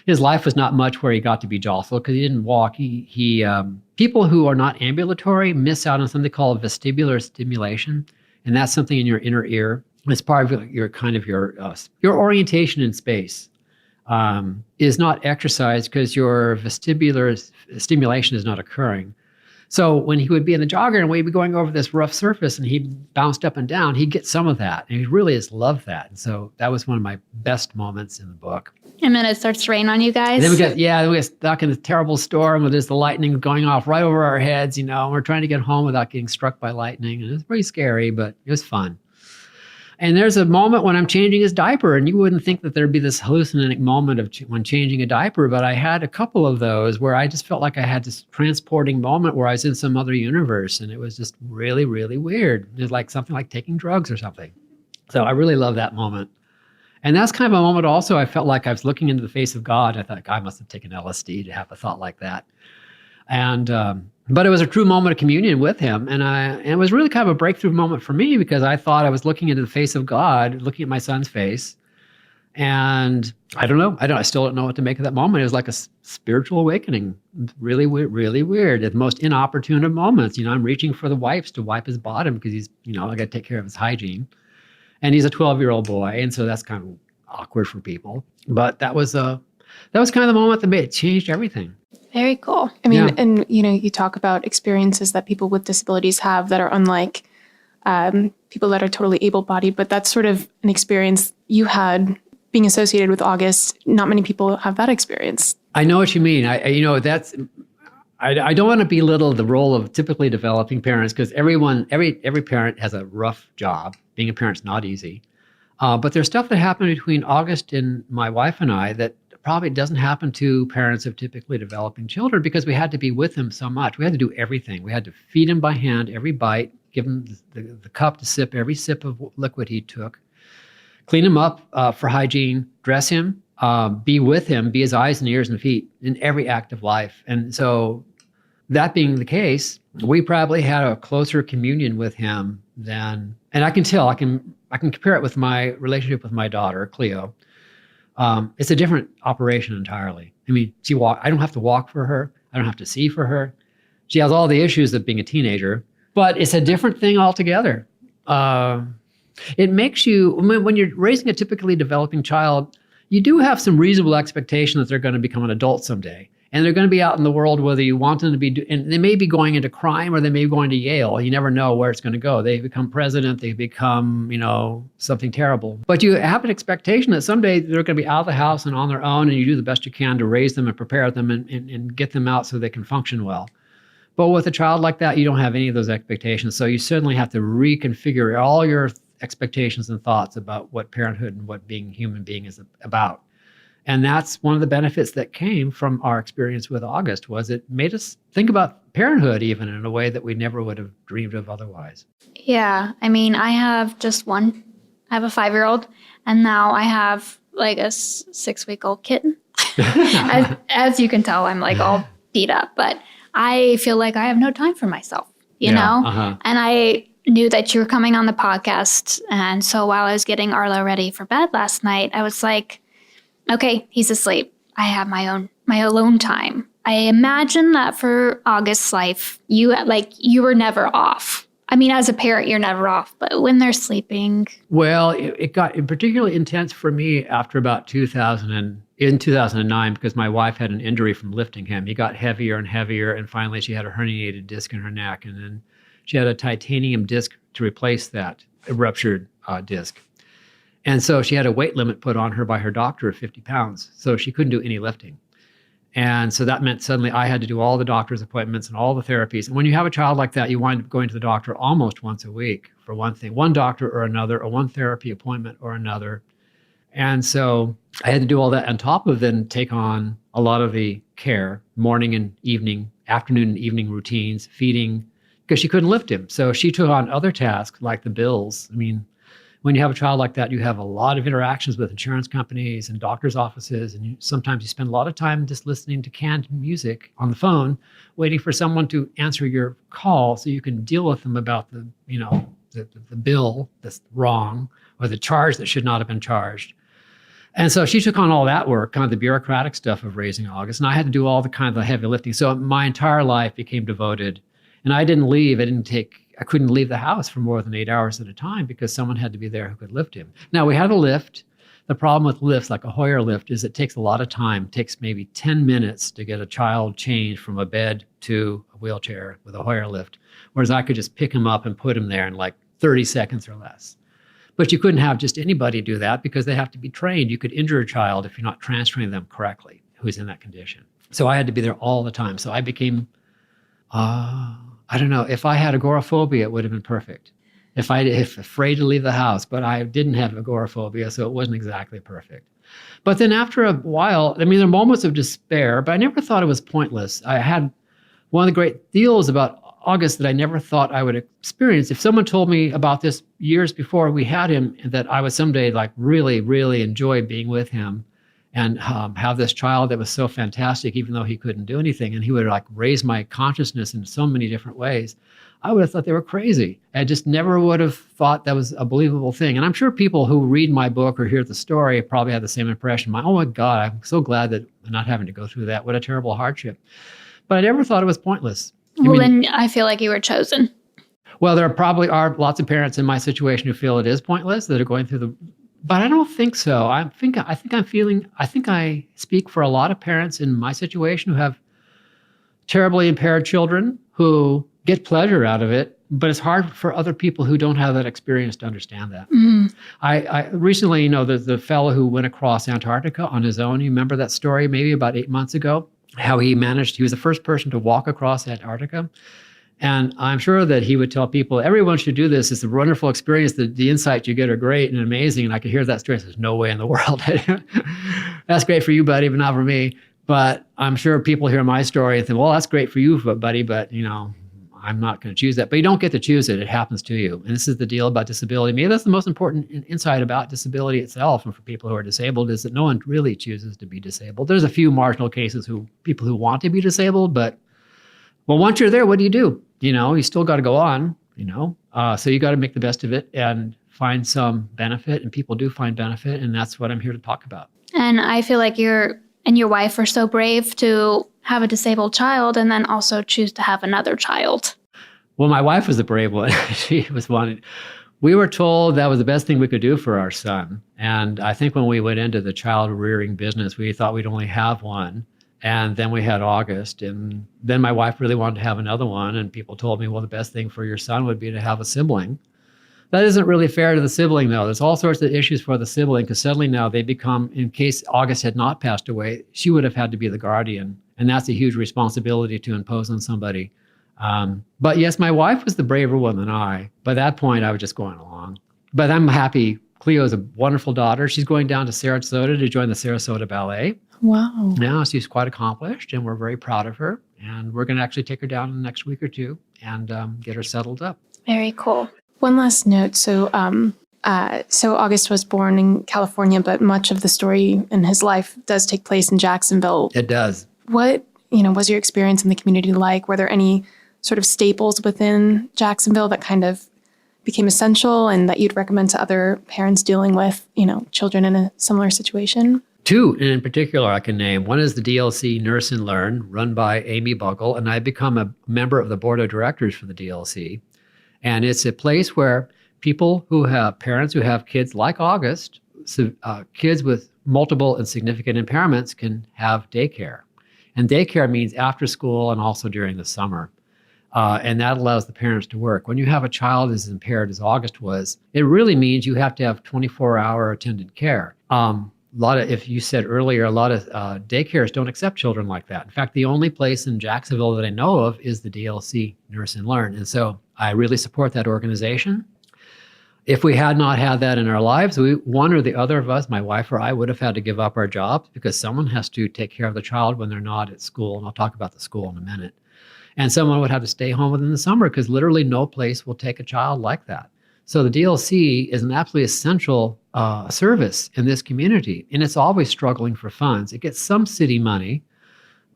His life was not much where he got to be jostled because he didn't walk. People who are not ambulatory miss out on something called vestibular stimulation, and that's something in your inner ear. It's part of your orientation in space is not exercised because your vestibular stimulation is not occurring. So when he would be in the jogger and we'd be going over this rough surface and he bounced up and down, he'd get some of that. And he really just loved that. And so that was one of my best moments in the book. And then it starts to rain on you guys. And then we get stuck in this terrible storm with just the lightning going off right over our heads, and we're trying to get home without getting struck by lightning. And it was pretty scary, but it was fun. And there's a moment when I'm changing his diaper, and you wouldn't think that there'd be this hallucinogenic moment of when changing a diaper, but I had a couple of those where I just felt like I had this transporting moment where I was in some other universe, and it was just really, really weird. It was like something like taking drugs or something. So I really love that moment. And that's kind of a moment also I felt like I was looking into the face of God. I thought, I must have taken LSD to have a thought like that. And but it was a true moment of communion with him. And it was really kind of a breakthrough moment for me because I thought I was looking into the face of God, looking at my son's face. And I don't know. I still don't know what to make of that moment. It was like a spiritual awakening. Really, really weird. At the most inopportune of moments. I'm reaching for the wipes to wipe his bottom because he's, I got to take care of his hygiene. And he's a 12-year-old boy. And so that's kind of awkward for people. But that was kind of the moment that changed everything. Very cool. I mean, yeah. And you talk about experiences that people with disabilities have that are unlike people that are totally able-bodied, but that's sort of an experience you had being associated with August. Not many people have that experience. I know what you mean. I don't want to belittle the role of typically developing parents because every parent has a rough job. Being a parent's not easy. But there's stuff that happened between August and my wife and I that probably doesn't happen to parents of typically developing children because we had to be with him so much. We had to do everything. We had to feed him by hand every bite, give him the cup to sip every sip of liquid he took, clean him up for hygiene, dress him, be with him, be his eyes and ears and feet in every act of life. And so that being the case, we probably had a closer communion with him than, and I can tell, I can compare it with my relationship with my daughter, Cleo. It's a different operation entirely. I mean, I don't have to walk for her. I don't have to see for her. She has all the issues of being a teenager, but it's a different thing altogether. It makes you, when you're raising a typically developing child, you do have some reasonable expectation that they're going to become an adult someday. And they're going to be out in the world whether you want them to be, and they may be going into crime or they may be going to Yale. You never know where it's going to go. They become president, they become, something terrible. But you have an expectation that someday they're going to be out of the house and on their own, and you do the best you can to raise them and prepare them and get them out so they can function well. But with a child like that, you don't have any of those expectations. So you certainly have to reconfigure all your expectations and thoughts about what parenthood and what being a human being is about. And that's one of the benefits that came from our experience with August was it made us think about parenthood even in a way that we never would have dreamed of otherwise. Yeah. I mean, I have just one. I have a 5-year-old, and now I have like a 6-week-old kitten. as you can tell, I'm like all beat up, but I feel like I have no time for myself, you know? Uh-huh. And I knew that you were coming on the podcast. And so while I was getting Arlo ready for bed last night, I was like, okay, he's asleep. I have my alone time. I imagine that for August's life, you were never off. I mean, as a parent, you're never off, but when they're sleeping. Well, it got particularly intense for me after about in 2009, because my wife had an injury from lifting him. He got heavier and heavier, and finally she had a herniated disc in her neck, and then she had a titanium disc to replace that ruptured disc. And so she had a weight limit put on her by her doctor of 50 pounds. So she couldn't do any lifting. And so that meant suddenly I had to do all the doctor's appointments and all the therapies. And when you have a child like that, you wind up going to the doctor almost once a week for one thing, one doctor or another, or one therapy appointment or another. And so I had to do all that on top of then take on a lot of the care, morning and evening, afternoon and evening routines, feeding, because she couldn't lift him. So she took on other tasks like the bills. I mean, when you have a child like that, you have a lot of interactions with insurance companies and doctors' offices, and sometimes you spend a lot of time just listening to canned music on the phone, waiting for someone to answer your call so you can deal with them about the bill that's wrong or the charge that should not have been charged. And so she took on all that work, kind of the bureaucratic stuff of raising August, and I had to do all the kind of the heavy lifting. So my entire life became devoted, and I didn't leave. I couldn't leave the house for more than 8 hours at a time because someone had to be there who could lift him. Now, we had a lift The problem with lifts, like a Hoyer lift, is it takes a lot of time. It takes maybe 10 minutes to get a child changed from a bed to a wheelchair with a Hoyer lift, whereas I could just pick him up and put him there in like 30 seconds or less. But you couldn't have just anybody do that because they have to be trained. You could injure a child if you're not transferring them correctly, who's in that condition. So I had to be there all the time. So I became, I don't know, if I had agoraphobia, it would have been perfect. If afraid to leave the house, but I didn't have agoraphobia, so it wasn't exactly perfect. But then after a while, I mean, there are moments of despair, but I never thought it was pointless. I had one of the great deals about August that I never thought I would experience. If someone told me about this years before we had him, that I would someday like really, really enjoy being with him and have this child that was so fantastic, even though he couldn't do anything, and he would like raise my consciousness in so many different ways, I would have thought they were crazy. I just never would have thought that was a believable thing. And I'm sure people who read my book or hear the story probably have the same impression. Oh my God, I'm so glad that I'm not having to go through that. What a terrible hardship. But I never thought it was pointless. Well, then I feel like you were chosen. Well, there probably are lots of parents in my situation who feel it is pointless, that are going through the, but I don't think so. I think I speak for a lot of parents in my situation who have terribly impaired children who get pleasure out of it, but it's hard for other people who don't have that experience to understand that. Mm. I recently, the fellow who went across Antarctica on his own, you remember that story maybe about 8 months ago, how he was the first person to walk across Antarctica. And I'm sure that he would tell people, everyone should do this. It's a wonderful experience. The insights you get are great and amazing. And I could hear that story. There's no way in the world. That's great for you, buddy, but not for me. But I'm sure people hear my story and think, well, that's great for you, buddy, but I'm not going to choose that. But you don't get to choose it. It happens to you. And this is the deal about disability. Maybe that's the most important insight about disability itself and for people who are disabled, is that no one really chooses to be disabled. There's a few marginal cases people who want to be disabled, but well, once you're there, what do? You still got to go on, so you got to make the best of it and find some benefit. And people do find benefit. And that's what I'm here to talk about. And I feel like you and your wife are so brave to have a disabled child and then also choose to have another child. Well, my wife was the brave one. She was wanting. We were told that was the best thing we could do for our son. And I think when we went into the child rearing business, we thought we'd only have one. And then we had August. And then my wife really wanted to have another one. And people told me, well, the best thing for your son would be to have a sibling. That isn't really fair to the sibling, though. There's all sorts of issues for the sibling, because suddenly now they become, in case August had not passed away, she would have had to be the guardian. And that's a huge responsibility to impose on somebody. But yes, my wife was the braver one than I. By that point, I was just going along. But I'm happy. Cleo's a wonderful daughter. She's going down to Sarasota to join the Sarasota Ballet. Wow. Now she's quite accomplished, and we're very proud of her. And we're going to actually take her down in the next week or two and get her settled up. Very cool. One last note. So August was born in California, but much of the story in his life does take place in Jacksonville. It does. What, was your experience in the community like? Were there any sort of staples within Jacksonville that kind of became essential and that you'd recommend to other parents dealing with, children in a similar situation? Two in particular I can name. One is the DLC Nurse and Learn, run by Amy Buckle, and I've become a member of the board of directors for the DLC. And it's a place where people who have parents who have kids like August, kids with multiple and significant impairments, can have daycare. And daycare means after school and also during the summer. And that allows the parents to work. When you have a child as impaired as August was, it really means you have to have 24-hour attended care. If you said earlier, a lot of daycares don't accept children like that. In fact, the only place in Jacksonville that I know of is the DLC Nurse and Learn. And so I really support that organization. If we had not had that in our lives, one or the other of us, my wife or I, would have had to give up our jobs, because someone has to take care of the child when they're not at school. And I'll talk about the school in a minute. And someone would have to stay home within the summer, because literally no place will take a child like that. So the DLC is an absolutely essential service in this community, and it's always struggling for funds. It gets some city money,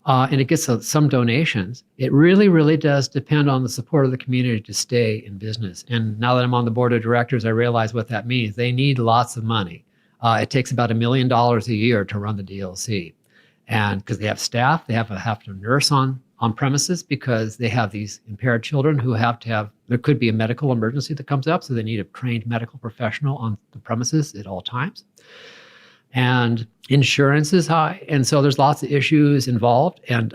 and it gets some donations. It really, really does depend on the support of the community to stay in business. And now that I'm on the board of directors, I realize what that means. They need lots of money. It takes about $1 million a year to run the DLC. And because they have staff, they have to nurse on premises, because they have these impaired children who there could be a medical emergency that comes up, so they need a trained medical professional on the premises at all times. and insurance is high. And so there's lots of issues involved. And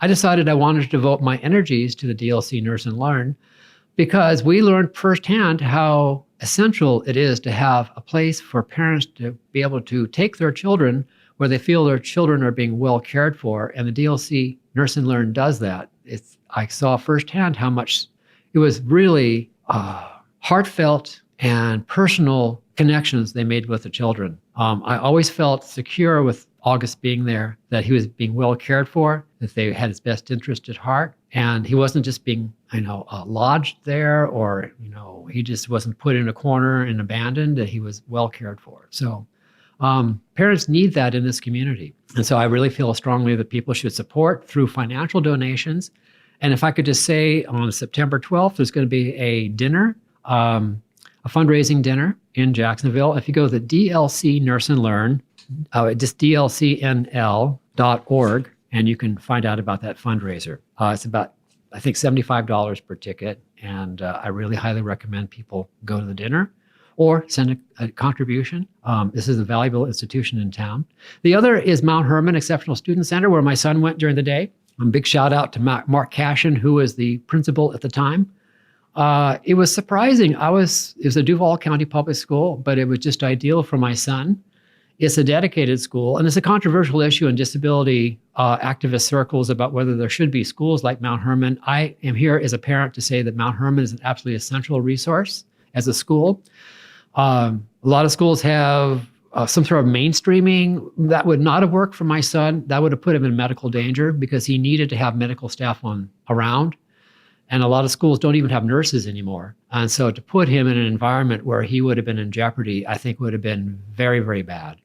I decided I wanted to devote my energies to the DLC Nurse and Learn because we learned firsthand how essential it is to have a place for parents to be able to take their children where they feel their children are being well cared for. And the DLC Nurse and Learn does that. I saw firsthand how much it was really heartfelt and personal connections they made with the children. I always felt secure with August being there, that he was being well cared for, that they had his best interest at heart. And he wasn't just being, lodged there, or, he just wasn't put in a corner and abandoned, that he was well cared for. So parents need that in this community. And so I really feel strongly that people should support through financial donations. And if I could just say, on September 12th, there's going to be a dinner, a fundraising dinner in Jacksonville. If you go to the DLC Nurse and Learn, just dlcnl.org, and you can find out about that fundraiser. It's about, I think, $75 per ticket. And I really highly recommend people go to the dinner or send a contribution. This is a valuable institution in town. The other is Mount Hermon Exceptional Student Center, where my son went during the day. A big shout out to Mark Cashin, who was the principal at the time. It was surprising. It was a Duval County public school, but it was just ideal for my son. It's a dedicated school, and it's a controversial issue in disability activist circles about whether there should be schools like Mount Hermon. I am here as a parent to say that Mount Hermon is an absolutely essential resource as a school. A lot of schools have some sort of mainstreaming that would not have worked for my son. That would have put him in medical danger because he needed to have medical staff around. And a lot of schools don't even have nurses anymore. And so to put him in an environment where he would have been in jeopardy, I think would have been very, very bad.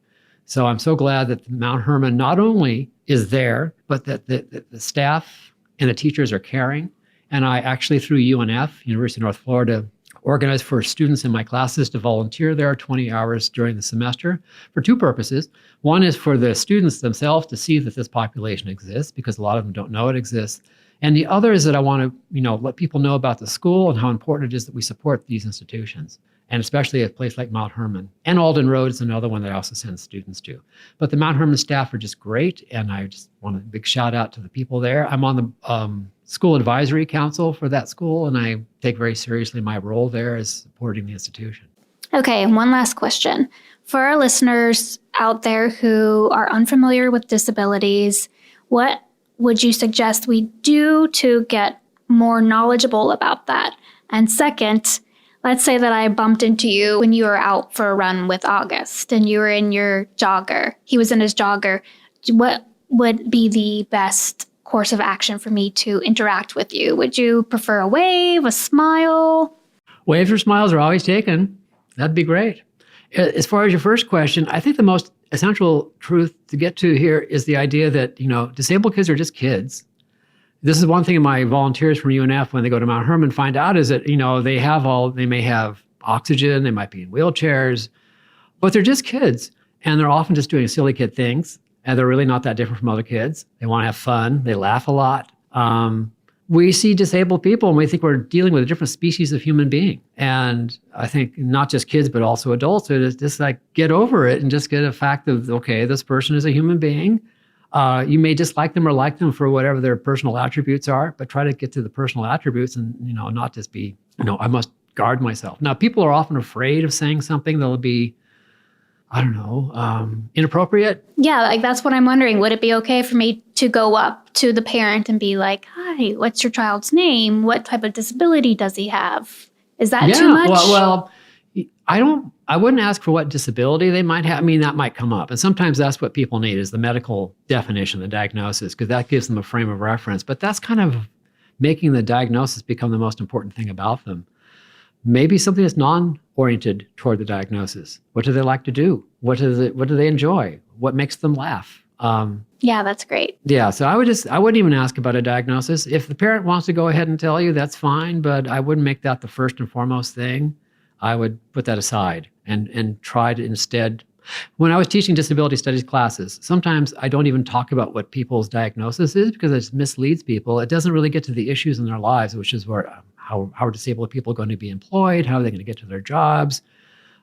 So I'm so glad that Mount Hermon not only is there, but that the staff and the teachers are caring. And I actually, through UNF, University of North Florida, organized for students in my classes to volunteer there 20 hours during the semester for two purposes. One is for the students themselves to see that this population exists, because a lot of them don't know it exists. And the other is that I want to, let people know about the school and how important it is that we support these institutions, and especially a place like Mount Hermon. And Alden Road is another one that I also send students to. But the Mount Hermon staff are just great, and I just want a big shout out to the people there. I'm on the school advisory council for that school, and I take very seriously my role there as supporting the institution. Okay, one last question. For our listeners out there who are unfamiliar with disabilities, what would you suggest we do to get more knowledgeable about that? And second, let's say that I bumped into you when you were out for a run with August and you were in your jogger. He was in his jogger. What would be the best course of action for me to interact with you? Would you prefer a wave, a smile? Waves or smiles are always taken. That'd be great. As far as your first question, I think the most essential truth to get to here is the idea that, disabled kids are just kids. This is one thing my volunteers from UNF, when they go to Mount Hermon, find out is that, they may have oxygen, they might be in wheelchairs, but they're just kids. And they're often just doing silly kid things. And they're really not that different from other kids. They want to have fun. They laugh a lot. We see disabled people and we think we're dealing with a different species of human being. And I think not just kids, but also adults, it's just like get over it and just get a fact of, okay, this person is a human being. You may dislike them or like them for whatever their personal attributes are, but try to get to the personal attributes and, not just be, I must guard myself. Now, people are often afraid of saying something that'll be, inappropriate. Yeah, that's what I'm wondering. Would it be okay for me to go up to the parent and be like, hi, what's your child's name? What type of disability does he have? Is that too much? Well, I wouldn't ask for what disability they might have. I mean, that might come up. And sometimes that's what people need is the medical definition, the diagnosis, because that gives them a frame of reference. But that's kind of making the diagnosis become the most important thing about them. Maybe something that's non-oriented toward the diagnosis. What do they like to do? What do they enjoy? What makes them laugh? Yeah, that's great. Yeah, so I wouldn't even ask about a diagnosis. If the parent wants to go ahead and tell you, that's fine, but I wouldn't make that the first and foremost thing. I would put that aside and try to instead. When I was teaching disability studies classes, sometimes I don't even talk about what people's diagnosis is because it misleads people. It doesn't really get to the issues in their lives, which is where how are disabled people going to be employed? How are they going to get to their jobs?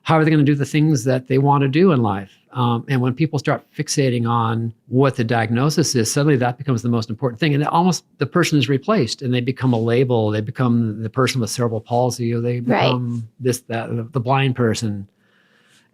how are they going to do the things that they want to do in life? And when people start fixating on what the diagnosis is, suddenly that becomes the most important thing. And almost the person is replaced and they become a label. They become the person with cerebral palsy, or they become the blind person.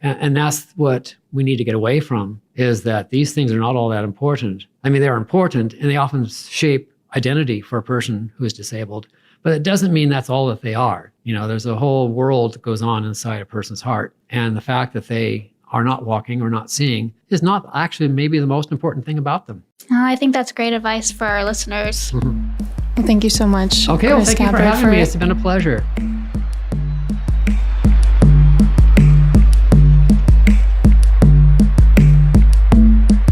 And that's what we need to get away from, is that these things are not all that important. I mean, they're important and they often shape identity for a person who is disabled, but it doesn't mean that's all that they are. There's a whole world that goes on inside a person's heart. And the fact that they are not walking or not seeing is not actually maybe the most important thing about them. Oh, I think that's great advice for our listeners. Well, thank you so much. Okay, well, thank you for having me. It's been a pleasure.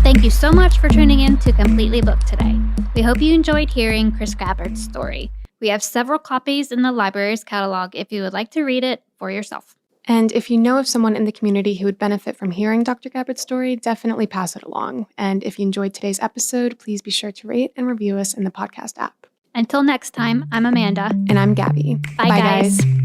Thank you so much for tuning in to Completely Booked today. We hope you enjoyed hearing Chris Gabbard's story. We have several copies in the library's catalog if you would like to read it for yourself. And if you know of someone in the community who would benefit from hearing Dr. Gabbard's story, definitely pass it along. And if you enjoyed today's episode, please be sure to rate and review us in the podcast app. Until next time, I'm Amanda. And I'm Gabby. Bye guys.